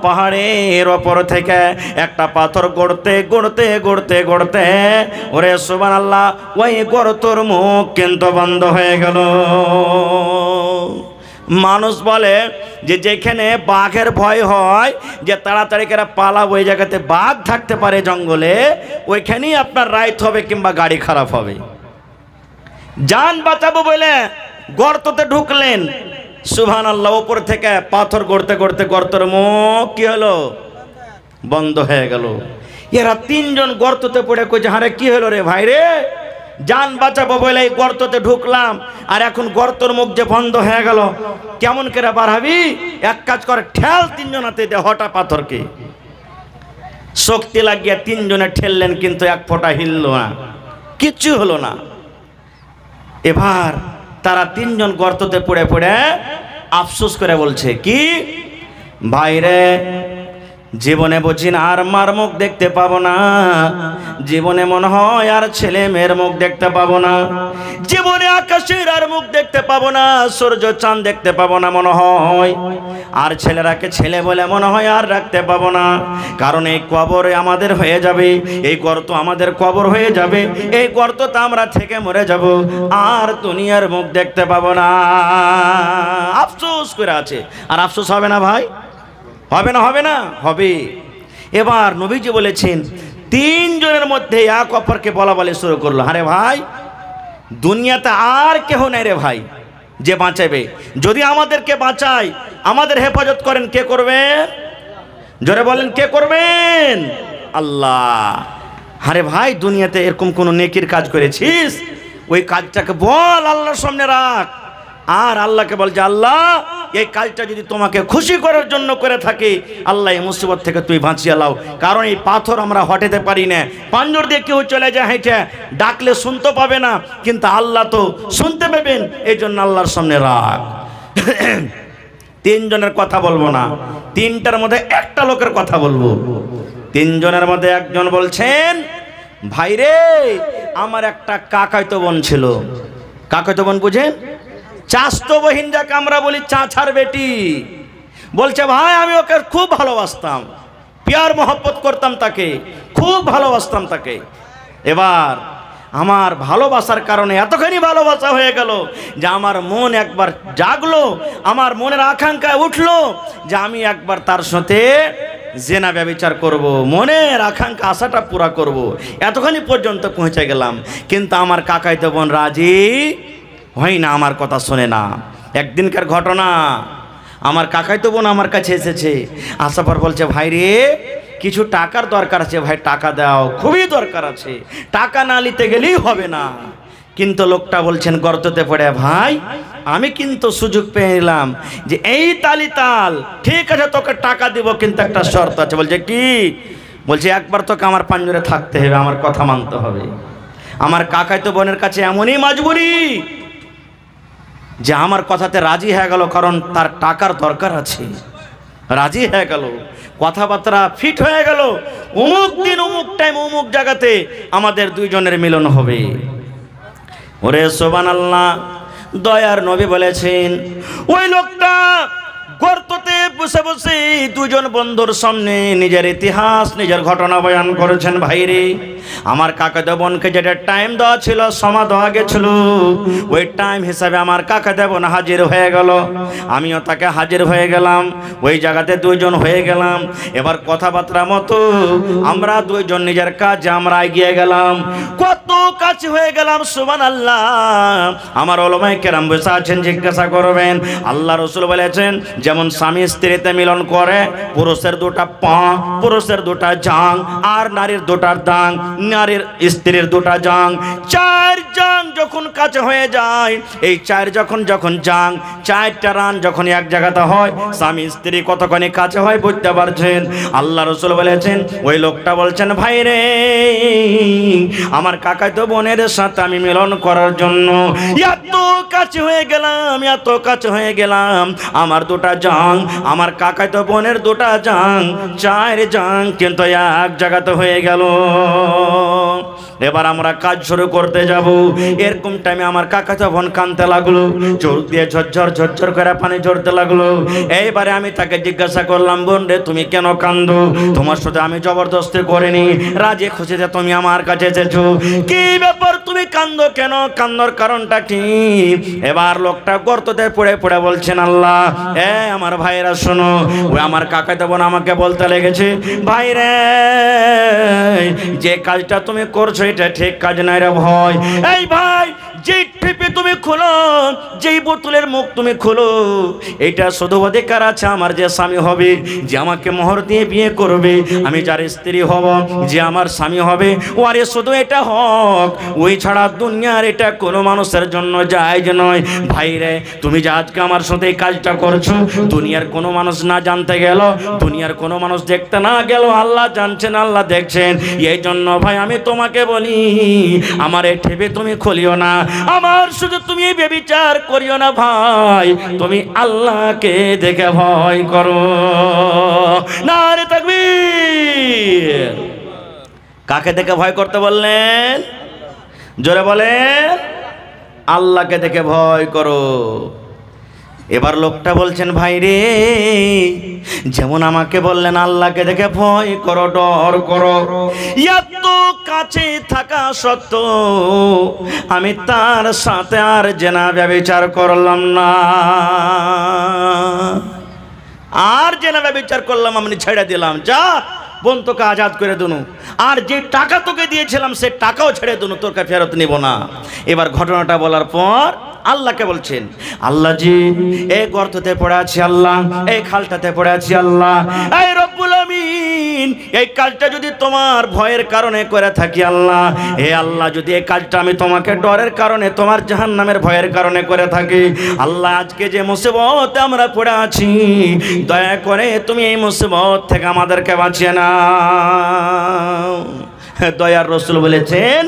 পাহাড়ের ওপর থেকে একটা পাথর গড়তে গড়তে গড়তে গড়তে, ওরে সুবহানাল্লাহ, ওই গর্তর মুখ কিন্তু বন্ধ হয়ে গেল। মানুষ বলে যে যেখানে বাঘের ভয় হয়, যে তাড়াতাড়ি করে পালাবো, ওই জায়গাতে বাঘ থাকতে পারে জঙ্গলে, ওইখানেই আপনার রাইট হবে কিংবা গাড়ি খারাপ হবে। জান বাঁচাবো বলে গর্ততে ঢুকলেন, সুবহানাল্লাহ, উপর থেকে পাথর গড়তে গড়তে গর্তের মুখ কি হলো? বন্ধ হয়ে গেল। এরা 3 জন গর্ততে পড়ে কইছে, আরে কি হলো রে ভাই রে? জান বাঁচাবো বলে এই গর্ততে ঢুকলাম, আর এখন গর্তর মুখ যে বন্ধ হয়ে গেল, কেমন করে বার হবি? এক কাজ করে, ঠেল 3 জনাতে দে হটা পাথরকে। শক্তি লাগিয়ে 3 জনে ঠেললেন, কিন্তু এক ফোঁটা হিলল না, কিচ্ছু হলো না। এবার তারা 3 জন গর্ততে পড়ে পড়ে আফসোস করে বলছে, কি ভাইরে, জীবনে বুঝি না আর মার মুখ দেখতে পাবো না, জীবনে মনে হয় আর ছেলে মেয়ের মুখ দেখতে পাবো না, জীবনে আকাশের আর মুখ দেখতে পাবো না, সূর্য চাঁদ দেখতে পাবো না মনে হয়, আর ছেলেরাকে ছেলে বলে মনে হয় আর রাখতে পাবো না। কারণ এই কবরে আমাদের হয়ে যাবে, এই গর্ত আমাদের কবর হয়ে যাবে, এই গর্তটা আমরা থেকে মরে যাব, আর দুনিয়ার মুখ দেখতে পাবো না। আফসোস করে আছে। আর আফসোস হবে না ভাই? হবে না? হবে না? হবে। এবার নবীজি বলেছেন 3 জনের মধ্যে এক অপরকে বলা বলে শুরু করলো, আরে ভাই, দুনিয়াতে আর কেহ নাই রে ভাই যে বাঁচাবে। যদি আমাদেরকে বাঁচায়, আমাদের হেফাজত করেন, কে করবেন? জোরে বলেন, কে করবেন? আল্লাহ। আরে ভাই, দুনিয়াতে এরকম কোন নেকির কাজ করেছিস, ওই কাজটাকে বল, আল্লাহর সামনে রাখ, আর আল্লাহকে বল যে আল্লাহ, এই কাজটা যদি তোমাকে খুশি করার জন্য করে থাকি, আল্লাহ এই মুসিবত থেকে তুই বাঁচিয়ে লাও। কারণ এই পাথর আমরা হটাতে পারি না, পাঞ্জর দিয়ে কেউ চলে যায় হেঁটে, ডাকলে শুনতে পাবে না, কিন্তু আল্লাহ তো শুনতে পাবেন, এই জন্য আল্লাহর সামনে রাখ। 3 জনের কথা বলবো না, 3টার মধ্যে একটা লোকের কথা বলবো। 3 জনের মধ্যে একজন বলছেন, ভাইরে, আমার একটা কাকাতো বোন ছিল। কাকাতো বোন বুঝেন? চাস্তো বহিন, যাকে আমরা বলি চাচার বেটি। বলছে, ভাই আমি ওকে খুব ভালোবাসতাম, প্যার মোহব্বত করতাম তাকে, খুব ভালোবাসতাম তাকে। এবার আমার ভালোবাসার কারণে এতখানি ভালোবাসা হয়ে গেল যে আমার মন একবার জাগলো, আমার মনের আকাঙ্ক্ষা উঠলো যে আমি একবার তার সাথে জেনা ব্যভিচার করব, মনের আকাঙ্ক্ষা আশাটা পুরা করব, এতখানি পর্যন্ত পৌঁছে গেলাম। কিন্তু আমার কাকাইতো বোন রাজি হয় না, আমার কথা শোনে না। একদিনকার ঘটনা, আমার কাকাইতো বোন আমার কাছে এসেছে, আসার পর বলছে, ভাই রে কিছু টাকার দরকার আছে, ভাই টাকা দাও, খুবই দরকার আছে, টাকা না নিতে গেলেই হবে না। কিন্তু লোকটা বলছেন গর্ততে পড়ে, ভাই আমি কিন্তু সুযোগ পেয়ে নিলাম যে এই তালি তাল, ঠিক আছে তোকে টাকা দিব, কিন্তু একটা শর্ত আছে। বলছে কি? বলছে একবার তোকে আমার পাঞ্জরে থাকতে হবে, আমার কথা মানতে হবে। আমার কাকাইতো বোনের কাছে এমনই মজবুরি যে আমার কথাতে রাজি হয়ে গেল, কারণ তার টাকার দরকার আছে। রাজি হয়ে গেল, কথাবার্তা ফিট হয়ে গেল, অমুক দিন অমুক টাইম অমুক জায়গাতে আমাদের দুইজনের মিলন হবে। ওরে সুবহানাল্লাহ, দয়ার নবী বলেছেন ওই লোকটা গর্ততে বসে বসে দুজন বন্ধুর সামনে নিজের ইতিহাস, নিজের ঘটনা বয়ান করেছেন। ভাইরে আমার কাকাতো বোনকে যেটা টাইম দেওয়া ছিল, সময় দেওয়া গেছিল, ওই টাইম হিসাবে আমার কাকাতো বোন হাজির হয়ে গেল, আমিও তাকে হাজির হয়ে গেলাম, ওই জায়গাতে দুইজন হয়ে গেলাম। এবার কথাবার্তা মতো আমরা দুইজন নিজের কাজে আমরা এগিয়ে গেলাম, কত কাছে হয়ে গেলাম। সুবহানাল্লাহ, আমার উলামায়ে কেরাম বসে আছেন, জিজ্ঞাসা করবেন। আল্লাহ রাসূল বলেছেন, যেমন স্বামী স্ত্রীতে মিলন করে, পুরুষের দুটা পা, পুরুষের দুটা জাং, আর নারীর দুটা দাং, নারীর স্ত্রীর দুটা জাং, চার জাং যখন কাছে হয়ে যায়, এই চার যখন জাং, চারটা রান যখন এক জায়গাতে হয়, স্বামী স্ত্রী কতখানি কাছে হয় বুঝতে পারছেন। আল্লাহ রাসূল বলেছেন, ওই লোকটা বলছেন, ভাই রে আমার কাকাতো বোনের সাথে আমি মিলন করার জন্য এত কাছে হয়ে গেলাম, এত কাছে হয়ে গেলাম, আমার দুটা জাং, আমার কাকাতো বোনের দুটা জাং, চার জাং কিন্তু এক জায়গাতে হয়ে গেল। এবার আমরা কাজ শুরু করতে যাব, এরকম টাইমে আমার কাকাতো বোন কাঁদতে লাগলো, চোখ দিয়ে ঝরঝর ঝরঝর করে পানি ঝরতে লাগলো। এইবারে আমি তাকে জিজ্ঞাসা করলাম, বোন রে তুমি কেন কান্দো? তোমার সাথে আমি জবরদস্তি করিনি, রাজি খুশিতে তুমি আমার কাছে এসেছো, কি ব্যাপার তুমি কান্দো কেন? কান্দার কারণটা কি? এবার লোকটা গর্ততে পড়ে পড়ে বলছেন, আল্লাহ আমার ভাইরা শোনো, ওই আমার কাকাতো বোন আমাকে বলতে লেগেছে, ভাই রে যে কাজটা তুমি করছো এটা ঠিক কাজ নাই রে ভয়। এই ভাই, যেই টিপে তুমি খোলো, যেই বোতলের মুখ তুমি খোলো, এটা শুধু অধিকার আছে আমার যে স্বামী হবে, যে আমাকে মোহর দিয়ে বিয়ে করবে, আমি যার স্ত্রী হব, যে আমার স্বামী হবে, ও আরে শুধু এটা হক, ওই ছাড়া দুনিয়ার এটা কোনো মানুষের জন্য জায়েজ নয়। ভাই রে তুমি যে আজকে আমার সাথে এই কাজটা করছো, দুনিয়ার কোনো মানুষ না জানতে গেল, দুনিয়ার কোনো মানুষ দেখতে না গেল, আল্লাহ জানছেন, আল্লাহ দেখছেন। এই জন্য ভাই আমি তোমাকে বলি, আমার এই ঠেপে তুমি খুলিও না, আমার শুধু তুমি ব্যভিচার করিও না ভাই, তুমি আল্লাহকে দেখে ভয় করো। নারে তাকবীর। কাকে দেখে ভয় করতে বললেন? জোরে বলেন, আল্লাহকে দেখে ভয় করো। এবার লোকটা বলছেন, ভাই রে যেমন আমাকে বললেন আল্লাহকে দেখে ভয় করো, ডর করো, এত কাছে থাকা সত্ত্বেও আমি তার সাথে আর জেনা ব্যভিচার করলাম না, আর জেনা ব্যভিচার করলাম, আমি ছেড়ে দিলাম, যা বোন তোকে আজাদ করে দুনু, আর যে টাকা তোকে দিয়েছিলাম সে টাকাও ছেড়ে দুনু, তোকে ফেরত নিব না। এবার ঘটনাটা বলার পর আল্লাহকে বলছেন, আল্লাহ জি এই গর্ততে পড়ে আছি, আল্লাহ এই খালটাতে পড়ে আছি, আল্লাহ এই রব্বুল আমিন এই কাজটা যদি তোমার ভয়ের কারণে করে থাকি, আল্লাহ হে আল্লাহ যদি এই কাজটা আমি তোমাকে ডরের কারণে, তোমার জাহান্নামের ভয়ের কারণে করে থাকি, আল্লাহ আজকে যে মুসিবতে আমরা পড়ে আছি, দয়া করে তুমি এই মুসিবত থেকে আমাদেরকে বাঁচিয়ে নাও। দয়ার রাসূল বলেছেন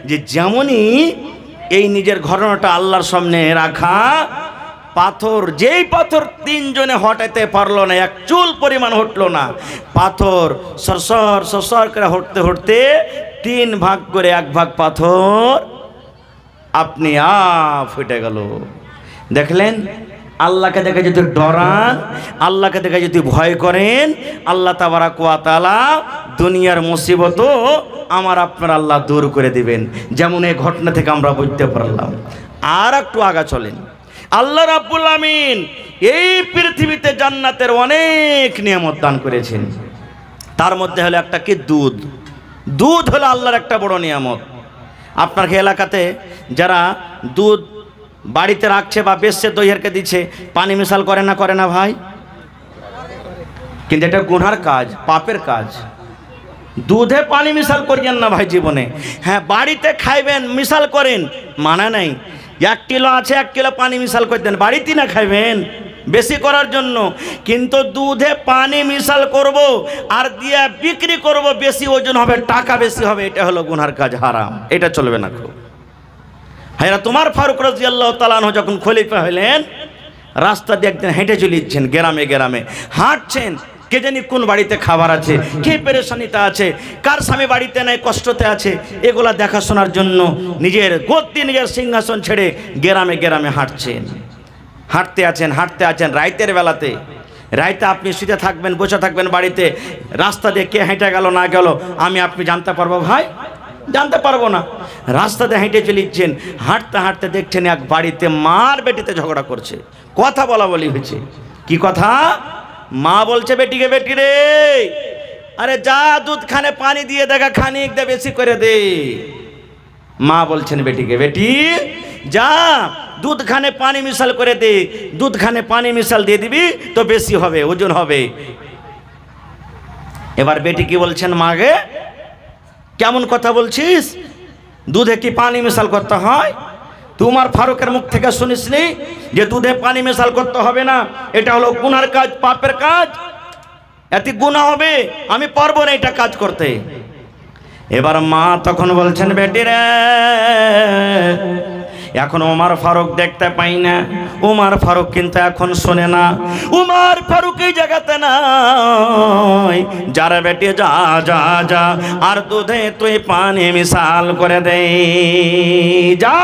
যে যেমনই এই নিজের ঘটনাটা আল্লাহর সামনে রাখা, পাথর, যেই পাথর তিনজনে হটাতে পারলো না, এক চুল পরিমাণ হটলো না, পাথর সরসর সরসর করে হটতে হটতে তিন ভাগ করে এক ভাগ পাথর আপনি ফুটে গেল। দেখলেন, আল্লাহকে দেখে যদি ডরান, আল্লাহকে দেখে যদি ভয় করেন, আল্লাহ তাবারাক ওয়া তাআলা দুনিয়ার মুসিবতও আমার আপনার আল্লাহ দূর করে দিবেন। যেমন এই ঘটনা থেকে আমরা বুঝতে পারলাম। আর একটু আগা চলেন, আল্লাহ রাব্বুল আমিন এই পৃথিবীতে জান্নাতের অনেক নিয়ামত দান করেছেন। তার মধ্যে হলো একটা কি দুধ। দুধ হলো আল্লাহর একটা বড় নিয়ামত। আপনার এলাকাতে যারা দুধ বাড়িতে রাখছে বা বেচছে, দইয়েরকে দিচ্ছে, পানি মিশাল করে না ভাই? কিন্তু এটা গুনার কাজ, পাপের কাজ। দুধে পানি মিশাল করিয়েন না ভাই জীবনে। হ্যাঁ, বাড়িতে খাইবেন মিশাল করেন, মানা নাই। 1 কিলো আছে, 1 কিলো পানি মিশাল করে দেন, বাড়িতে না খাইবেন বেশি করার জন্য। কিন্তু দুধে পানি মিশাল করব আর দিয়ে বিক্রি করব, বেশি ওজন হবে, টাকা বেশি হবে, এটা হলো গুনার কাজ, হারাম, এটা চলবে না। খুব হায়রা তোমার ফারুক রাদিয়াল্লাহু তাআলা আনহু যখন খলিফা হলেন, রাস্তা দিয়ে একদিন হেঁটে চলেছেন, গ্রামে গ্রামে হাঁটছেন। কে জানি কোন বাড়িতে খাবার আছে, কে পেরেশানিতে আছে, কার স্বামী বাড়িতে নাই, কষ্টতে আছে, এগুলা দেখাশোনার জন্য নিজের গদ্দি, নিজের সিংহাসন ছেড়ে গ্রামে গ্রামে হাঁটছেন। হাঁটতে আছেন রাইতের বেলাতে। রাইতে আপনি শুতে থাকবেন, বসে থাকবেন বাড়িতে, রাস্তা দিয়ে কে হেঁটে গেল না গেল আপনি জানতে পারবো ভাই? জানতে পারবো না। রাস্তাতে হেঁটে চলেছেন, হাঁটতে হাঁটতে দেখছেন এক বাড়িতে মার বেটিতে ঝগড়া করছে, কথা বলা বলি হয়েছে। কি কথা? মা বলছে বেটিকে, বেটি রে, আরে যা দুধ খানে পানি দিয়ে দেখা, খানিক দে, বেশি করে দে। মা বলছেন বেটিকে, বেটি যা দুধ খানে পানি মিশাল করে দে, দুধ খানে পানি মিশাল দিয়ে দিবি তো বেশি হবে, ওজন হবে। এবার বেটি কি বলছেন, মাগে কেমন কথা বলছিস, দুধে কি পানি মিশাল করতে হয়? তোমার ফারুকের মুখ থেকে শুনিসনি যে দুধে পানি মেশাল করতে হবে না, এটা হলো গুনার কাজ, পাপের কাজ, এতে গুনাহ হবে, আমি পারবো না এটা কাজ করতে। এবার মা তখন বলছেন, বেটি রে, এখন ওমর ফারুক দেখতে পাই না, ওমর ফারুক কিন্তু এখন শোনে না, ওমর ফারুক এই জায়গাতে নাই। যারা বেটি যা যা যা আর দুধে তুই পানি মিশাল করে দে, যা।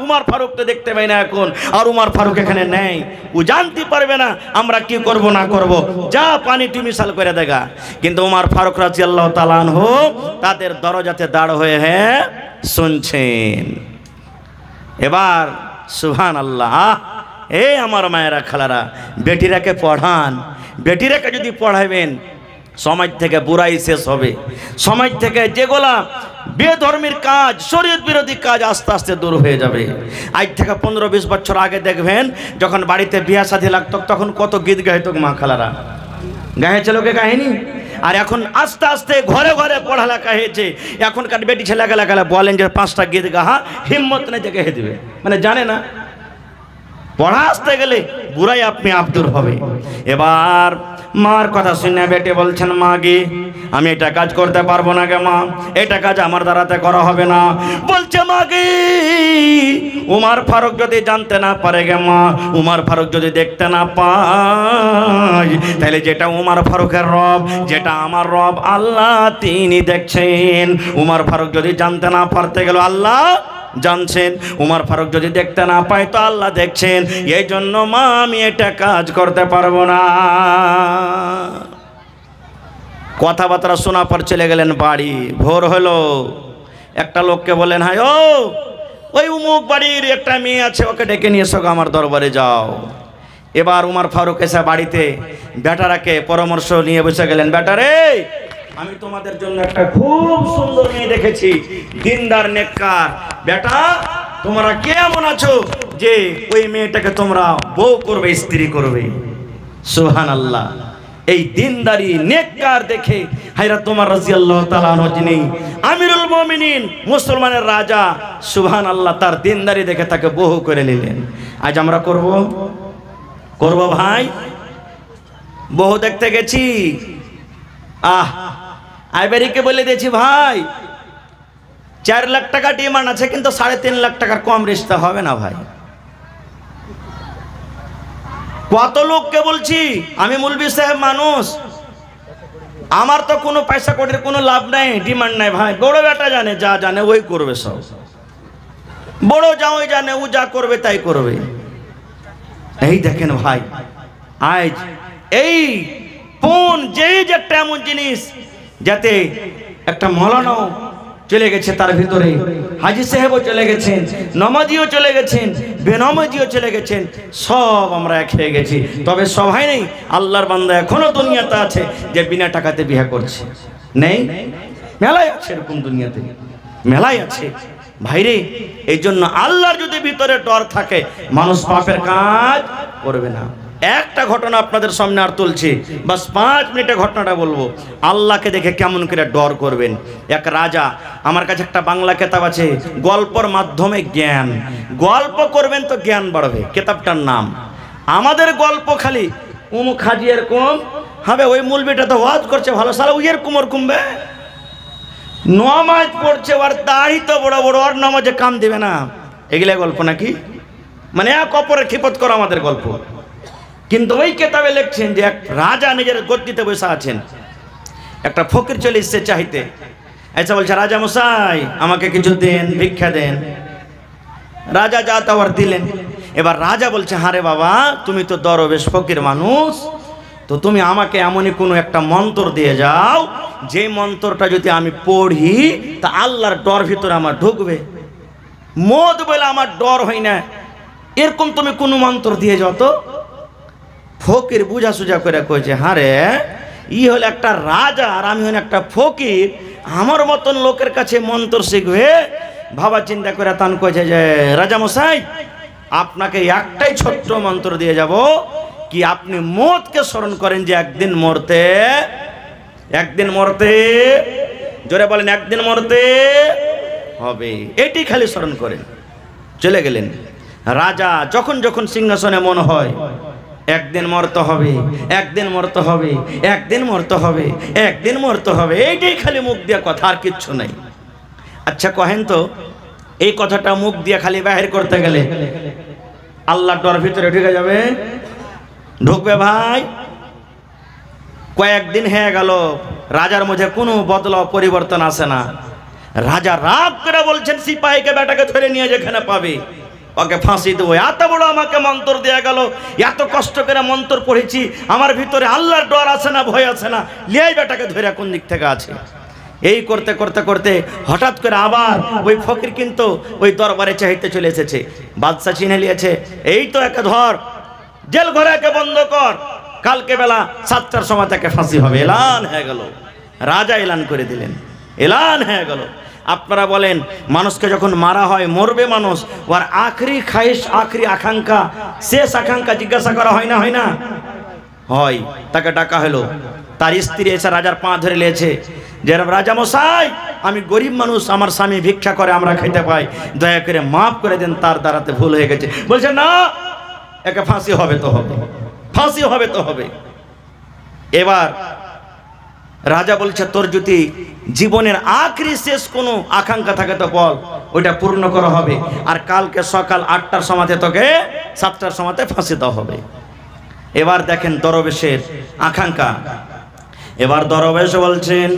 ওমর ফারুক তো দেখতে পাই না এখন, আর ওমর ফারুক এখানে নেই, ও জানতে পারবে না আমরা কি করব না করব, যা পানি তুই মিশাল করে দেগা। কিন্তু ওমর ফারুক রাদিয়াল্লাহু তাআলা আনহু তাদের দরজাতে দাঁড় হয়ে শুনছেন। এবার সুবহানাল্লাহ, এই আমার মায়েরা খালারা, বেটিরাকে পড়ান। বেটিরাকে যদি পড়াইবেন, সমাজ থেকে বুড়াই শেষ হবে। সমাজ থেকে যেগুলা বেধর্মীর কাজ, শরীয়ত বিরোধী কাজ আস্তে আস্তে দূর হয়ে যাবে। আজ থেকে 15-20 বছর আগে দেখবেন, যখন বাড়িতে বিয়া শাদী লাগতো, তখন কত গীত গাইতো মা খালারা, গাইছে লোকে, কাহিনী। আর এখন আস্তে আস্তে ঘরে ঘরে পড়ালেখা হয়েছে। এখনকার বেটি ছেলে গেলে বলেন যে 5টা গীত গাহা, হিম্মত নেই যে গেয়ে দেবে, মানে জানে না। পড়া আসতে গেলে বুড়াই আপনি আব্দুর হবে। এবার মার কথা শুনে বেটে বলছেন, মা গে আমি এটা কাজ করতে পারবো না গে মা, এটা কাজ আমার দ্বারাতে করা হবে না। বলছে, মা গে উমর ফারুক যদি জানতে না পারে গে মা, উমর ফারুক যদি দেখতে না পায়, তাহলে যেটা উমর ফারুকের রব, যেটা আমার রব আল্লাহ, তিনি দেখছেন। উমর ফারুক যদি জানতে না পারতে গেল, আল্লাহ জানছেন। উমর ফারুক যদি দেখতে না পায় তো আল্লাহ দেখছেন। এই জন্য মা আমি এটা কাজ করতে পারবো না। কথাবার্তা শোনা পর চলে গেলেন বাড়ি। ভোর হলো, একটা লোককে বলেন, হাই ও ওই উমুক বাড়ির একটা মেয়ে আছে, ওকে ডেকে নিয়ে এসো, আমার দরবারে যাও। এবার উমর ফারুক এসে বাড়িতে বেটারাকে পরামর্শ নিয়ে বসে গেলেন, বেটারে আমি তোমাদের জন্য একটা খুব সুন্দর মেয়ে দেখেছি, দিনদার নেককার। বেটা তোমরা কেমন আছো যে ওই মেয়েটাকে তোমরা বউ করবে, স্ত্রী করবে? সুবহানাল্লাহ। এই দিনদারি নেককার দেখে হযরত ওমর রাদিয়াল্লাহু তাআলা আনহু, যিনি আমিরুল মুমিনিন, মুসলমানের রাজা, সুবহানাল্লাহ, তার দিনদারি দেখে তাকে বউ করে নিলেন। আজ আমরা করব ভাই? বউ দেখতে গেছি, আইবারিকে বলে দিয়েছি, ভাই 4 লাখ টাকা ডিমান্ড আছে, কিন্তু 3.5 লাখ টাকার কম রিশতা হবে না ভাই। কত লোককে বলছি, আমি মৌলভী সাহেব মানুষ, আমার তো কোনো পয়সা কোটির কোনো লাভ নাই, ডিমান্ড নাই ভাই। বড় বেটা জানে, যা জানে ওই করবে, সব বড় যা ওই জানে, ও যা করবে তাই করবে। এই দেখেন ভাই, আজ এই ফোন যেই যে একটা এমন জিনিস, যাতে একটা মৌলানাও চলে গেছে, তার ভিতরে হাজি সাহেবও চলে গেছেন, নমাজিও চলে গেছেন, বেনমাজিও চলে গেছেন, সব আমরা এক হয়ে গেছি। তবে সবাই নেই, আল্লাহর বান্দা এখনো দুনিয়াতে আছে যে বিনা টাকাতে বিয়ে করছে। নেই? মেলায় আছে, এরকম দুনিয়াতে মেলায় আছে ভাইরে। এই জন্য আল্লাহর যদি ভিতরে ডর থাকে, মানুষ পাপের কাজ করবে না। একটা ঘটনা আপনাদের সামনে আর তুলছি, বাস 5 মিনিটে ঘটনাটা বলবো। আল্লাহকে দেখে কেমন করে ডর করবেন। এক রাজা, আমার কাছে একটা বাংলা কিতাব আছে, গল্পর মাধ্যমে জ্ঞান। গল্প করবেন তো জ্ঞান বাড়বে, কিতাবটার নাম। আমাদের গল্প খালি উমুক হাজি এরকম হবে, ওই মূলবিটা তো ওয়াজ করছে ভালো, সারা ওই এরকম ওরকম বে নামাজ পড়ছে, ওর দাড়ি তো বড় বড়, ওর নামাজে কাম দেবে না। এগুলা গল্প নাকি? মানে এক অপরের খিপত করা আমাদের গল্প। কিন্তু ওই কেতাবে লিখছেন যে এক রাজা নিজের গদ্দিতে বসে আছেন, একটা ফকির চলে এসছে চাইতে। আচ্ছা বলছে, রাজা মশাই আমাকে কিছু দেন, ভিক্ষা দেন। রাজা যা তাওয়ার দিলেন। এবার রাজা বলছে, হারে বাবা, তুমি তো দরবেশ ফকির মানুষ, তো তুমি আমাকে এমনই কোনো একটা মন্ত্র দিয়ে যাও, যে মন্ত্রটা যদি আমি পড়ি তা আল্লাহর ডর ভিতরে আমার ঢুকবে। মদ বলে আমার ডর হয় না, এরকম তুমি কোনো মন্ত্র দিয়ে যাও তো। ফকির বুঝা সুঝা করে কইছে, হারে ই হল একটা রাজা আর আমি হল একটা ফকির, আমার মতন লোকের কাছে মন্ত্র শিখবে। ভাবা চিন্তা করে তান কইছে যে, রাজা মশাই আপনাকে একটাই ছোট্ট মন্ত্র দিয়ে যাব, কি আপনি মদকে স্মরণ করেন যে একদিন মরতে, একদিন মরতে, জোরে বলেন একদিন মরতে হবে, এটি খালি স্মরণ করেন। চলে গেলেন। রাজা যখন যখন সিংহাসনে মনে হয় একদিন মরতে হবে, একদিন মরতে হবে, একদিন মরতে হবে, একদিন মরতে হবে, এইটাই খালি মুখ দিয়ে কথা, আর কিচ্ছু নাই। আচ্ছা কহেন তো, এই কথাটা মুখ দিয়ে খালি বাহির করতে গেলে আল্লাহর ডর ভিতরে ঢুকে যাবে? ঢুকবে ভাই? কয়েকদিন হয়ে গেল, রাজার মধ্যে কোনো বদলাও পরিবর্তন আসে না। রাজা রাগ করে বলছেন সিপাহীকে, বেটাকে ধরে নিয়ে যেখানে পাবে ওকে ফাঁসি দেবো। এত বড় আমাকে মন্ত্র দেয়া গেল, এত কষ্ট করে মন্ত্র পড়েছি, আমার ভিতরে আল্লাহর ডর আছে না, ভয় আছে না, লিয়াই বেটাকে ধরে কোন দিক থেকে আছে। এই করতে করতে করতে হঠাৎ করে আবার ওই ফকির কিন্তু ওই দরবারে চাইতে চলে এসেছে। বাদশা চিনে নিয়েছে, এই তো একে ধর, জেল ঘরে একে বন্ধ কর, কালকে বেলা 7টার সময় তাকে ফাঁসি হবে। এলান হয়ে গেল, রাজা এলান করে দিলেন, এলান হয়ে গেল। আপনারা বলেন, মানুষকে যখন মারা হয়, মরবে মানুষ, ওর আখরি খাইশ, আখরি আকাঙ্ক্ষা, শেষ আকাঙ্ক্ষা জিজ্ঞাসা করা হয় না, হয় না? হয়। তাকে ডাকা হলো, তার স্ত্রী এসে রাজার পা ধরে নিয়েছে যে, রাজা মশাই আমি গরিব মানুষ, আমার স্বামী ভিক্ষা করে, আমরা খেতে পাই, দয়া করে মাফ করে দেন, তার দ্বারাতে ভুল হয়ে গেছে। বলছে না, একে ফাঁসি হবে তো হবে, ফাঁসি হবে তো হবে। এবার রাজা বলছে, তোর যদি জীবনের আখরি শেষ কোনো আকাঙ্ক্ষা থাকে তো বল, ওইটা পূর্ণ করা হবে, আর কালকে সকাল 8টার সময়তে তোকে 7টার সময়তে ফাঁসি দেওয়া হবে। এবার দেখেন দরবেশের আকাঙ্ক্ষা। এবার দরবেশ বলছেন,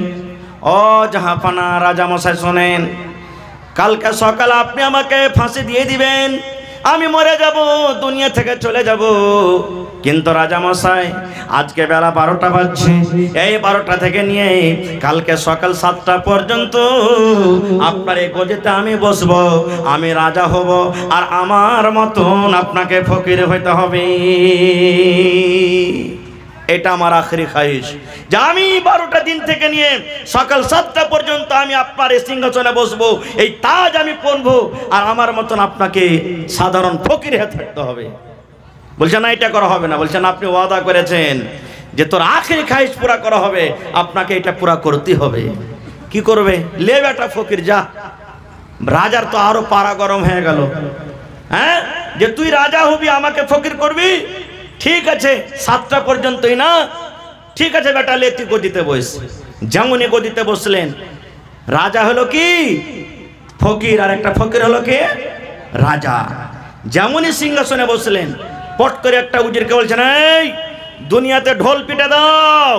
ও জাহাপানা রাজা মশাই শোনেন, কালকে সকালে আপনি আমাকে ফাঁসি দিয়ে দিবেন, আমি মরে যাব, দুনিয়া থেকে চলে যাব। কিন্তু রাজা মশাই আজকে বেলা 12টা বাজছে, এই 12টা থেকে নিয়ে কালকে সকাল 7টা পর্যন্ত আপনার এই গদিতে আমি বসবো, আমি রাজা হব, আর আমার মতন আপনাকে ফকির হইতে হবে। এটা আমার আখরি খাইশ, যে আমি 12টা দিন থেকে নিয়ে সকাল 7টা পর্যন্ত আমি আপনার এই সিংহাসনে বসবো, এই তাজ আমি পরবো, আর আমার মতন আপনাকে সাধারণ ফকির হয়ে থাকতে হবে। বলছে না, এটা করা হবে না। বলছেন, আপনি ওয়াদা করেছেন যে তোর আখরি খাইশ পুরা করা হবে, আপনাকে এটা পুরা করতে হবে। কি করবে? লে বেটা ফকির যা। রাজার তো আরো পাড়া গরম হয়ে গেল, হ্যাঁ, যে তুই রাজা হবি, আমাকে ফকির করবি, ঠিক আছে 7টা পর্যন্তই না, ঠিক আছে বেটা লে তুই গদিতে বস। যেমনই গদিতে বসলেন, রাজা হলো কি ফকির, আর একটা ফকির হলো কি রাজা। যেমনই সিংহাসনে বসলেন, পট করে একটা উজিরকে বলছেন, এই দুনিয়াতে ঢোল পিটে দাও,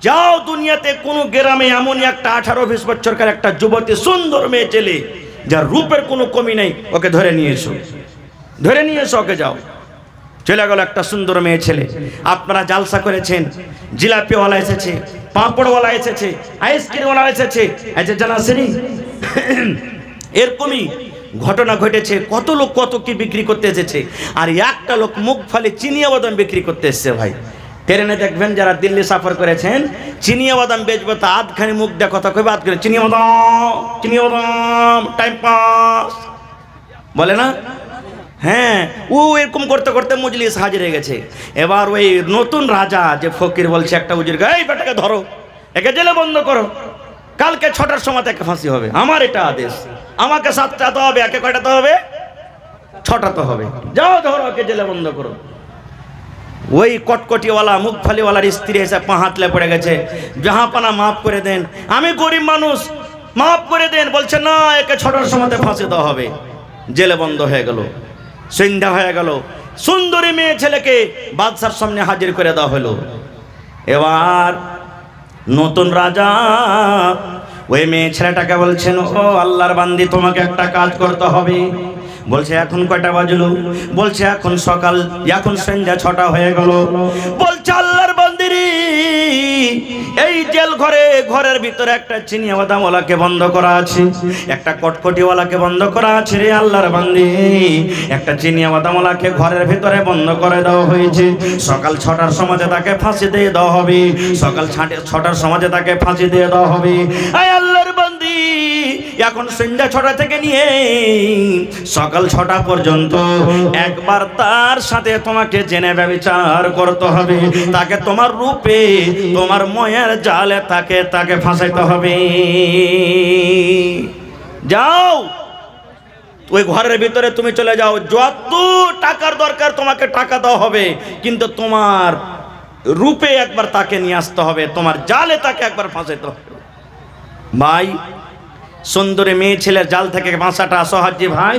যাও দুনিয়াতে কোনো গ্রামে এমনই একটা 18-20 বছরকার একটা যুবতী সুন্দর মেয়ে ছেলে, যার রূপের কোনো কমি নেই, ওকে ধরে নিয়ে এসো, ধরে নিয়ে এসো, ওকে যাও। চলে গেল একটা সুন্দর মেয়ে ছেলে। আপনারা জালসা করেছেন, জিলাপিওয়ালা এসেছে, পাঁপড়ওয়ালা এসেছে, আইসক্রিমওয়ালা এসেছে, জানা আসেনি? এরকমই ঘটনা ঘটেছে। কত লোক কত কি বিক্রি করতে এসেছে, আর একটা লোক মুখ ফালে চিনিয়া বাদাম বিক্রি করতে এসছে। ভাই ট্রেনে দেখবেন যারা দিল্লি সফর করেছেন, চিনিয়া বাদাম বেচবে তো আধখানি মুখ দিয়ে কথা কইবে, আধ করে চিনিয়া বাদাম টাইম পাস বলে না? হ্যাঁ, ও এরকম করতে করতে মজলিস হাজির হয়ে গেছে। এবার ওই নতুন রাজা যে ফকির বলছে একটা উজির, এই বেটাকে ধরো, একে জেলে বন্ধ করো, কালকে 6টার সময় তাকে ফাঁসি হবে, আমার এটা আদেশ। আমাকে 7টাতে হবে, একে কয়টাতে হবে? 6টাতে হবে। যাও ধরো, একে জেলে বন্ধ করো। ওই কটকটিওয়ালা মুখ ফালিওয়ালার স্ত্রী এসে পা হাতলে পড়ে গেছে, জাহাপানা মাফ করে দেন, আমি গরিব মানুষ, মাফ করে দেন। বলছে না, একে 6টার সময় ফাঁসি দেওয়া হবে। জেলে বন্ধ হয়ে গেল, সন্ধ্যা হয়ে গেল। সুন্দরী মেয়ে ছেলেকে বাদশার সামনে হাজির করে দেওয়া হলো। এবার নতুন রাজা ওই মেয়ে ছেলেটাকে বলছেন, ও আল্লাহর বান্দি, তোমাকে একটা কাজ করতে হবে। বলছে এখন কয়টা বাজলো? বলছে এখন সকাল, এখন সন্ধ্যা 6টা হয়ে গেল। বলছে আল্লাহর বান্দিরি, এই জেল ঘরে, ঘরের ভিতরে একটা চিনিয়া বাদামওয়ালাকে বন্ধ করা আছে, একটা কটকটিওয়ালাকে বন্ধ করা আছে রে আল্লাহর বান্দি। একটা চিনিয়া বাদামওয়ালাকে ঘরের ভিতরে বন্ধ করে দেওয়া হয়েছে। সকাল 6টার সময় তাকে ফাঁসি দিয়ে দেওয়া হবে, সকাল 6টার সময় তাকে ফাঁসি দিয়ে দেওয়া হবে। আয় আল্লাহর বান্দি, এখন সন্ধ্যা 6টা থেকে নিয়ে সকাল 6টা পর্যন্ত একবার তার সাথে তোমাকে জেনে ব্যভিচার করতে হবে, তাকে তোমার রূপে, তোমার ময়ের জালে তাকে ফাঁসাইতে হবে। যাও ওই ঘরের ভিতরে তুমি চলে যাও, যত টাকার দরকার তোমাকে টাকা দেওয়া হবে, কিন্তু তোমার রূপে একবার তাকে নিয়ে আসতে হবে, তোমার জালে তাকে একবার ফাঁসাইতে হবে। ভাই, সুন্দরী মেয়ে ছেলের জাল থেকে বাঁচাটা সহজ যে ভাই,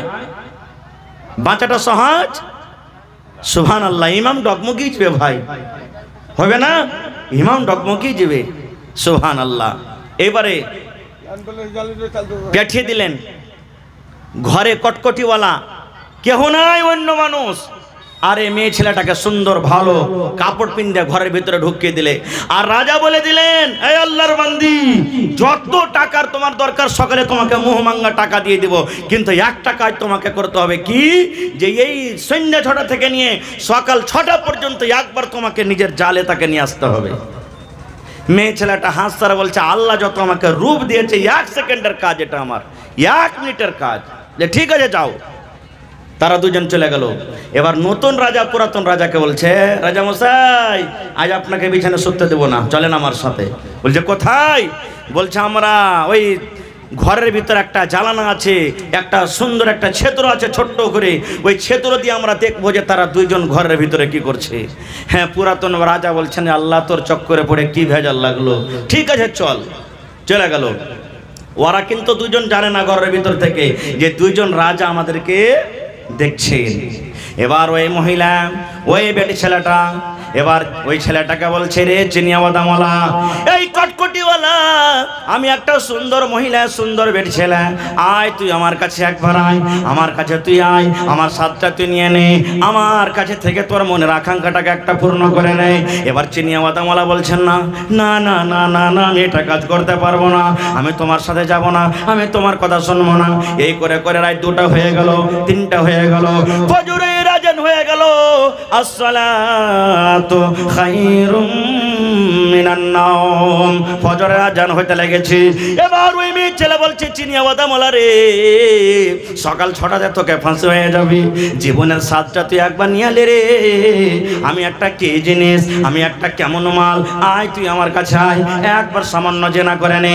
বাঁচাটা সহজ। সুবহানাল্লাহ, ইমাম ডগমগিয়ে যাবে ভাই, হবে না? ইমাম ডগমগিয়ে যাবে। সুবহানাল্লাহ। এবারে পাঠিয়ে দিলেন ঘরে কটকটিওয়ালা, কেহ নাই, অন্য মানুষ। আরে মেয়ে ছেলেটাকে সুন্দর ভালো কাপড় পিন্দে ঘরের ভিতরে ঢুকিয়ে দিলে। আর রাজা বলে দিলেন, এই আল্লাহর বান্দি, যত টাকার তোমার দরকার সকালে তোমাকে মুহমাঙ্গা টাকা দিয়ে দিব, কিন্তু একটা কাজ তোমাকে করতে হবে, কি? যে এই সন্ধ্যা 6টা থেকে নিয়ে সকাল 6টা পর্যন্ত একবার তোমাকে নিজের জালে তাকে নিয়ে আসতে হবে। মেয়ে ছেলেটা হাসতারা বলছে, আল্লাহ যত আমাকে রূপ দিয়েছে, 1 সেকেন্ডের কাজ এটা, আমার 1 মিনিটের কাজ। যে ঠিক আছে যাও। তারা দুজন চলে গেল। এবার নতুন রাজা পুরাতন রাজাকে বলছে, রাজা মশাই, আজ আপনাকে বিছানা শুতে দেবো না, চলেন আমার সাথে। বলছে কোথায়? বলছে আমরা ওই ঘরের ভিতরে একটা জ্বালানা আছে, একটা সুন্দর একটা ছেত্র আছে ছোট্ট করে, ওই ছেত্র দিয়ে আমরা দেখবো যে তারা দুইজন ঘরের ভিতরে কি করছে। হ্যাঁ, পুরাতন রাজা বলছেন, আল্লাহ তোর চক্করে পড়ে কি ভেজাল লাগলো, ঠিক আছে চল। চলে গেল। ওরা কিন্তু দুজন জানে না ঘরের ভিতর থেকে যে দুইজন রাজা আমাদেরকে দেখছেন। এবার ওই মহিলা, ওই বেটি ছেলেটা, এবার ওই ছেলেটাকে বলছে, রে চিনিয়া বাদামওয়ালা, এই কটকটিওয়ালা, আমি একটা সুন্দর মহিলা, সুন্দর বেটি ছেলে, আয় তুই আমার কাছে একবার আয়, আমার কাছে তুই আয়, আমার সাথটা তুই নিয়ে নে, আমার কাছে থেকে তোর মনের আকাঙ্ক্ষাটাকে একটা পূর্ণ করে নে। এবার চিনিয়া বাদামওয়ালা বলছেন, না না না না না না, আমি এটা কাজ করতে পারবো না, আমি তোমার সাথে যাব না, আমি তোমার কথা শুনবো না। এই করে করে রাত 2টা হয়ে গেল, 3টা হয়ে গেল, ফজরের আজান হয়ে গেল, আসসালাতু খায়রুম মিনান নাওম, ফজরের আজান হইতে লেগেছে। এবার ওই মেয়ে ছেলে বলছে, চিনিয়া বাদামওয়ালা রে, সকাল 6টাতে তোকে ফাঁসি হয়ে যাবি, জীবনের স্বাদটা তুই একবার নিয়ে আলে রে, আমি একটা কি জিনিস, আমি একটা কেমন মাল, আয় তুই আমার কাছে আয়, একবার সামান্য জেনা করে নে,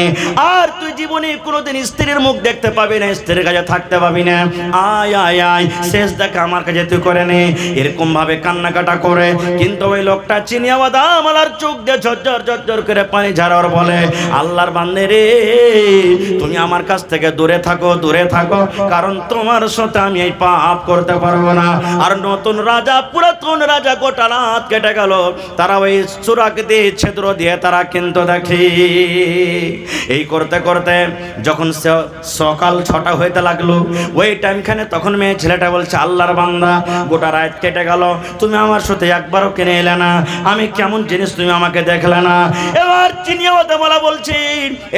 আর তুই জীবনে কোনোদিন স্ত্রীর মুখ দেখতে পাবি না, স্ত্রীর কাছে থাকতে পাবি না, আয় আয় আয়, শেষ দেখা আমার কাছে তুই করে নে। এরকম ভাবে কান্নাকাটা করে, কিন্তু ওই লোকটা চিনিয়া বাদামওয়ালার চোখ দিয়ে ঝরঝর ঝরঝর করে পানি ঝরার বলে, আল্লাহর বান্দে রে, তুমি আমার কাছ থেকে দূরে থাকো, দূরে থাকো, কারণ তোমার সাথে আমি এই পাপ করতে পারবো না। আর নতুন রাজা, পুরাতন রাজা গোটা রাত কেটে গেল, তারা ওই সুরাক দিয়ে ছিদ্র দিয়ে তারা কিন্তু দেখি। এই করতে করতে যখন সকাল 6টা হইতে লাগলো, ওই টাইমখানে তখন মেয়ে ছেলেটা বলছে, আল্লাহর বান্দা গোটা রাত কেটে গেল, তুমি আমার সাথে একবারও কিনে এলে না, আমি কেমন জিনিস তুমি আমাকে দেখলে না। এবার চিনিয়াওয়ালা বলছি,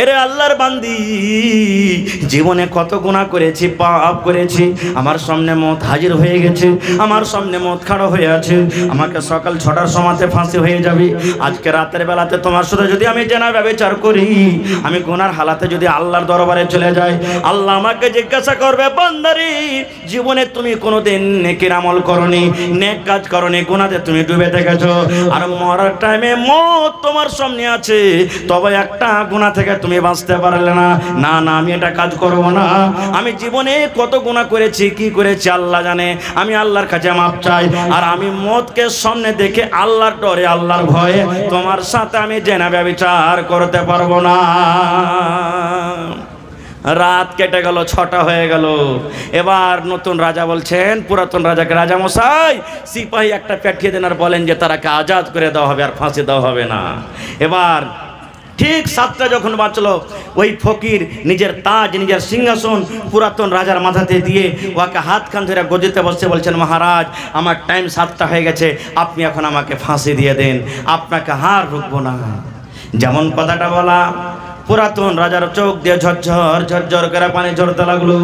এরে আল্লাহর বান্দি, জীবনে কত গুনাহ করেছি, পাপ করেছি, আমার সামনে মত হাজির হয়ে গেছে, আমার সামনে মত খাড়া হয়ে আছে, আমাকে সকাল 6টার সময়তে ফাঁসি হয়ে যাবে। আজকে রাতের বেলাতে তোমার সাথে যদি আমি জেনা ব্যভিচার করি, আমি গুনার হালাতে যদি আল্লাহর দরবারে চলে যাই, আল্লাহ আমাকে জিজ্ঞাসা করবে, বান্দারি জীবনে তুমি কোনোদিন নেকির আমল করনি, নেক কাজ করনি, গুনাতে তুমি ডুবে থেকেছো, আর মরার টাইমে মত তোমার সামনে আছে, তবে একটা গুনাহ থেকে তুমি বাঁচতে পারলে না। না না, আমি এটা কাজ করব না, আমি জীবনে কত গুনাহ করেছি, কি করেছি আল্লাহ জানে, আমি আল্লাহর কাছে মাপ চাই, আর আমি মতকে সামনে দেখে আল্লাহর ডরে, আল্লাহর ভয়ে তোমার সাথে আমি জেনা ব্যভিচার করতে পারবো না। রাত কেটে গেল, 6টা হয়ে গেল। এবার নতুন রাজা বলছেন পুরাতন রাজাকে, রাজা মশাই, সিপাহী একটা পাঠিয়ে দেন আর বলেন যে তারাকে আজাদ করে দেওয়া হবে, আর ফাঁসি দেওয়া হবে না। এবার ঠিক 7টা যখন বাঁচলো, ওই ফকির নিজের তাজ, নিজের সিংহাসন পুরাতন রাজার মাথাতে দিয়ে ওকে হাত খান ধরে গদিতে বসে বলছেন, মহারাজ আমার টাইম 7টা হয়ে গেছে, আপনি এখন আমাকে ফাঁসি দিয়ে দেন, আপনাকে হার রুখবো না। যেমন কথাটা বলা, পুরাতন রাজার চোখ দিয়ে ঝরঝর ঝরঝর করে পানি ঝরতে লাগলো।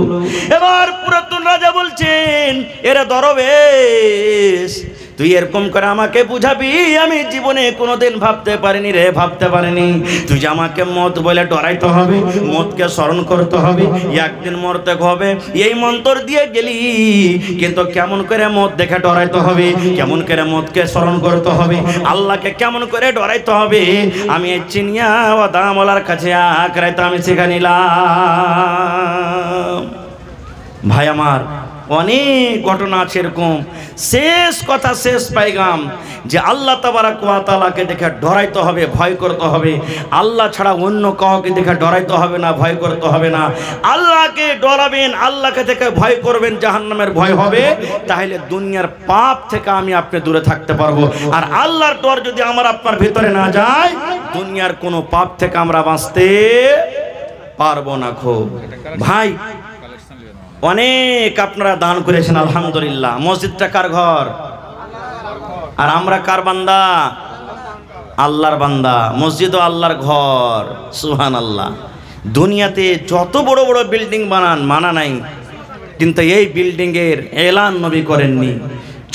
এবার পুরাতন রাজা বলছেন, এরে দরবেশ, তুই এরকম করে আমাকে বুঝাবি, আমি জীবনে কোনোদিন ভাবতে পারিনি রে, ভাবতে পারিনি। তুই যে আমাকে মত বলে ডরাইতে হবে, মতকে স্মরণ করতে হবে, একদিন মরতে হবে, এই মন্ত্র দিয়ে গেলি, কিন্তু কেমন করে মত দেখে ডরাইতে হবে, কেমন করে মতকে স্মরণ করতে হবে, আল্লাহকে কেমন করে ডরাইতে হবে, আমি এই চিনিয়া ও দামওয়ালার কাছে আঁকড়াইতে আমি শিখে নিলাম। ভাই আমার, অনেক ঘটনা আছে এরকম। শেষ কথা, শেষ পাইগাম যে আল্লাহ তাবারাক ওয়া তাআলাকে দেখে ডরাইতে হবে, ভয় করতে হবে, আল্লাহ ছাড়া অন্য কাউকে দেখে ডরাইতে হবে না, ভয় করতে হবে না। আল্লাহকে ডরাবেন, আল্লাহকে দেখে ভয় করবেন, জাহান্নামের ভয় হবে, তাহলে দুনিয়ার পাপ থেকে আমি আপনি দূরে থাকতে পারবো। আর আল্লাহর ডর যদি আমার আপনার ভিতরে না যায়, দুনিয়ার কোনো পাপ থেকে আমরা বাঁচতে পারবো না। খুব ভাই, অনেক আপনারা দান করেছেন, আলহামদুলিল্লাহ। মসজিদটা কার ঘর? আর আমরা কার বান্দা? আল্লাহর বান্দা। মসজিদও আল্লাহর ঘর, সুবহানাল্লাহ। দুনিয়াতে যত বড় বড় বিল্ডিং বানান, মানা নাই, কিন্তু এই বিল্ডিং এর এলান নবী করেননি।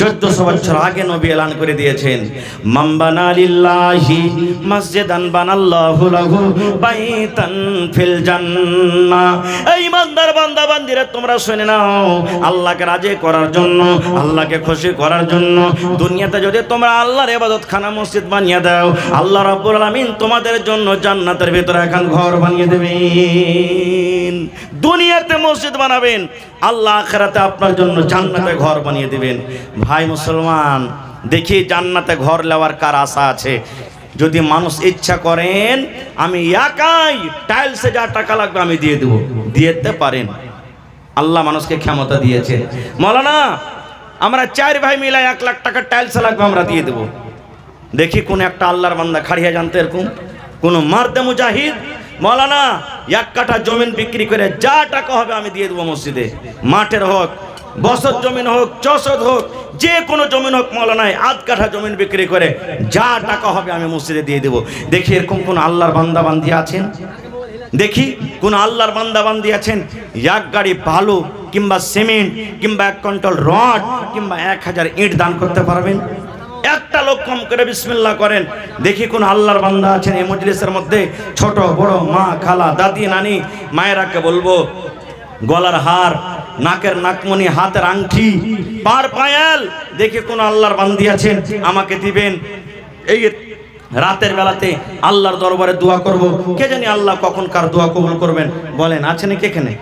1400 বছর আগে নবী এলান করে দিয়েছেন, মান বানা লিল্লাহি মসজিদান বানাল্লাহু লাহু বাইতান ফিল জান্নাহ। এই ইমানদার বান্দা বান্দিরা তোমরা শুনে নাও, আল্লাহকে রাজি করার জন্য, আল্লাহকে খুশি করার জন্য দুনিয়াতে যদি তোমরা আল্লাহর ইবাদতখানা মসজিদ বানিয়ে দাও, আল্লাহ রাব্বুল আলামিন তোমাদের জন্য জান্নাতের ভিতরে এখন ঘর বানিয়ে দেবেন। দুনিয়াতে মসজিদ বানাবেন, আল্লাহ আখিরাতে আপনার জন্য জান্নাতে ঘর বানিয়ে দিবেন। ভাই মুসলমান, দেখি জান্নাতে ঘর নেওয়ার কার আশা আছে? যদি মানুষ ইচ্ছা করেন, আমি একাই টাইলসে যা টাকা লাগবে আমি দিয়ে দেবো, দিয়ে দিতে পারেন। আল্লাহ মানুষকে ক্ষমতা দিয়েছে। মৌলানা, আমরা 4 ভাই মিলে 1 লাখ টাকা টাইলসে লাগবে, আমরা দিয়ে দেবো। দেখি কোন একটা আল্লাহর বান্দা খাড়িয়া জানতে এরকম কোন মার্দে মুজাহিদ, মৌলানা 1 কাঠা জমিন বিক্রি করে যা টাকা হবে আমি দিয়ে দেবো মসজিদে, মাঠের হোক, বছর জমিন হোক, চষদ হোক, যে কোনো জমিন হোক, মৌলানা 1 কাঠা জমিন বিক্রি করে যা টাকা হবে আমি মসজিদে দিয়ে দেবো। দেখি এরকম কোন আল্লাহর বান্দা বান্দি আছেন? দেখি কোন আল্লাহর বান্দা বান্দি আছেন 1 গাড়ি বালু কিংবা সিমেন্ট কিংবা 1 কুইন্টাল রড কিংবা 1000 ইট দান করতে পারবেন? একটা লোক কম করে বিসমিল্লাহ করেন। দেখি কোন আল্লাহর বান্দা আছেন এই মজলিসের মধ্যে, ছোট বড়, মা, খালা, দাদি, নানি, মায়েরাকে বলবো গলার হার, নাকের নাকমণি, হাতের আংটি, পার পায়াল, দেখি কোন আল্লাহর বান্দি আছেন আমাকে দিবেন। এই রাতের বেলাতে আল্লাহর দরবারে দোয়া করব, কে জানি আল্লাহ কখন কার দোয়া কবুল করবেন। বলেন, আছে নাকি এখানে?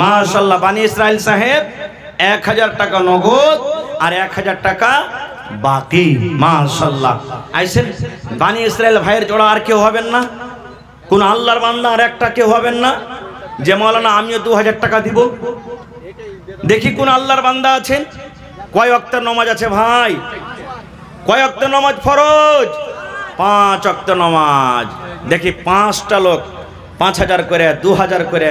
মাশাআল্লাহ, বানি ইসরাইল সাহেব 1000 টাকা নগদ আর 1000 টাকা বাকি। মাশাআল্লাহ। আইছেন বানি ইসরাইল ভাইয়ের জোড়া আর কেউ হবেন না? কোন আল্লাহর বান্দা আর একটা কেউ হবেন না যে মাওলানা আমিও 2000 টাকা দিব? দেখি কোন আল্লাহর বান্দা আছেন? কয় ওয়াক্তের নামাজ আছে ভাই? কয় ওয়াক্তের নামাজ ফরজ? 5 ওয়াক্ত নামাজ। দেখি 5টা লোক 5000 করে, 2000 করে,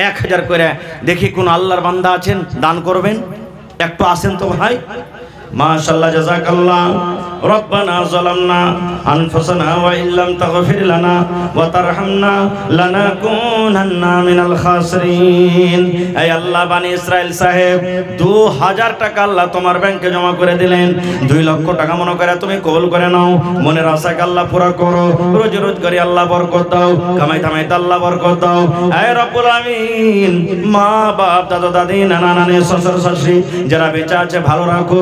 1000 করে। দেখি কোন আল্লাহর বান্দা আছেন দান করবেন? একটু আসেন তো ভাই। মাশাআল্লাহ, জাযাকাল্লাহ। রব্বানা যালামনা আনফুসানা ওয়া ইল্লাম তাগফির লানা ওয়া তারহামনা লানাকুনান্না মিনাল খাসিরিন। এই আল্লাহ, বানি ইসরাইল সাহেব 2000 টাকা আল্লাহ তোমার ব্যাংকে জমা করে দিলেন। 2 লক্ষ টাকা মনে করে তুমি কবুল করে নাও। মনের আশাকে আল্লাহ পুরা করো। রোজ রোজ করে আল্লাহ বরকত দাও, কামাই কামাইতে আল্লাহ বরকত দাও। হে রব্বুল আমিন, মা বাপ, দাদা দাদি, নানা নানি, শ্বশুর শাশুড়ি যারা বেঁচে আছে ভালো রাখো,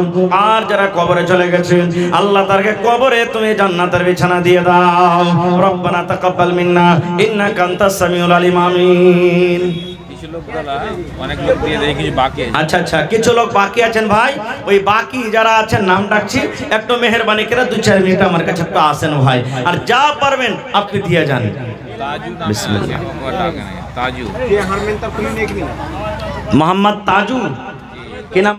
আর যারা কবরে চলে গেছে আল্লাহ তারকে কবরে তুমি জান্নাতের বিছানা দিয়ে দাও। রব্বানা তাকাব্বাল মিন্না ইন্নাকা আনতাস সামিউল আলিম। আমিন। আচ্ছা আচ্ছা, কিছু লোক বাকি আছেন ভাই। ওই বাকি যারা আছেন নাম ডাকছি, একটু মেহেরবানি করে 2-4 মিনিট আমার কাছে একটু আসেন ভাই, আর যা পারবেন আপনি দিয়ে যান। বিসমিল্লাহ। মোহাম্মদ তাজু কি নাম?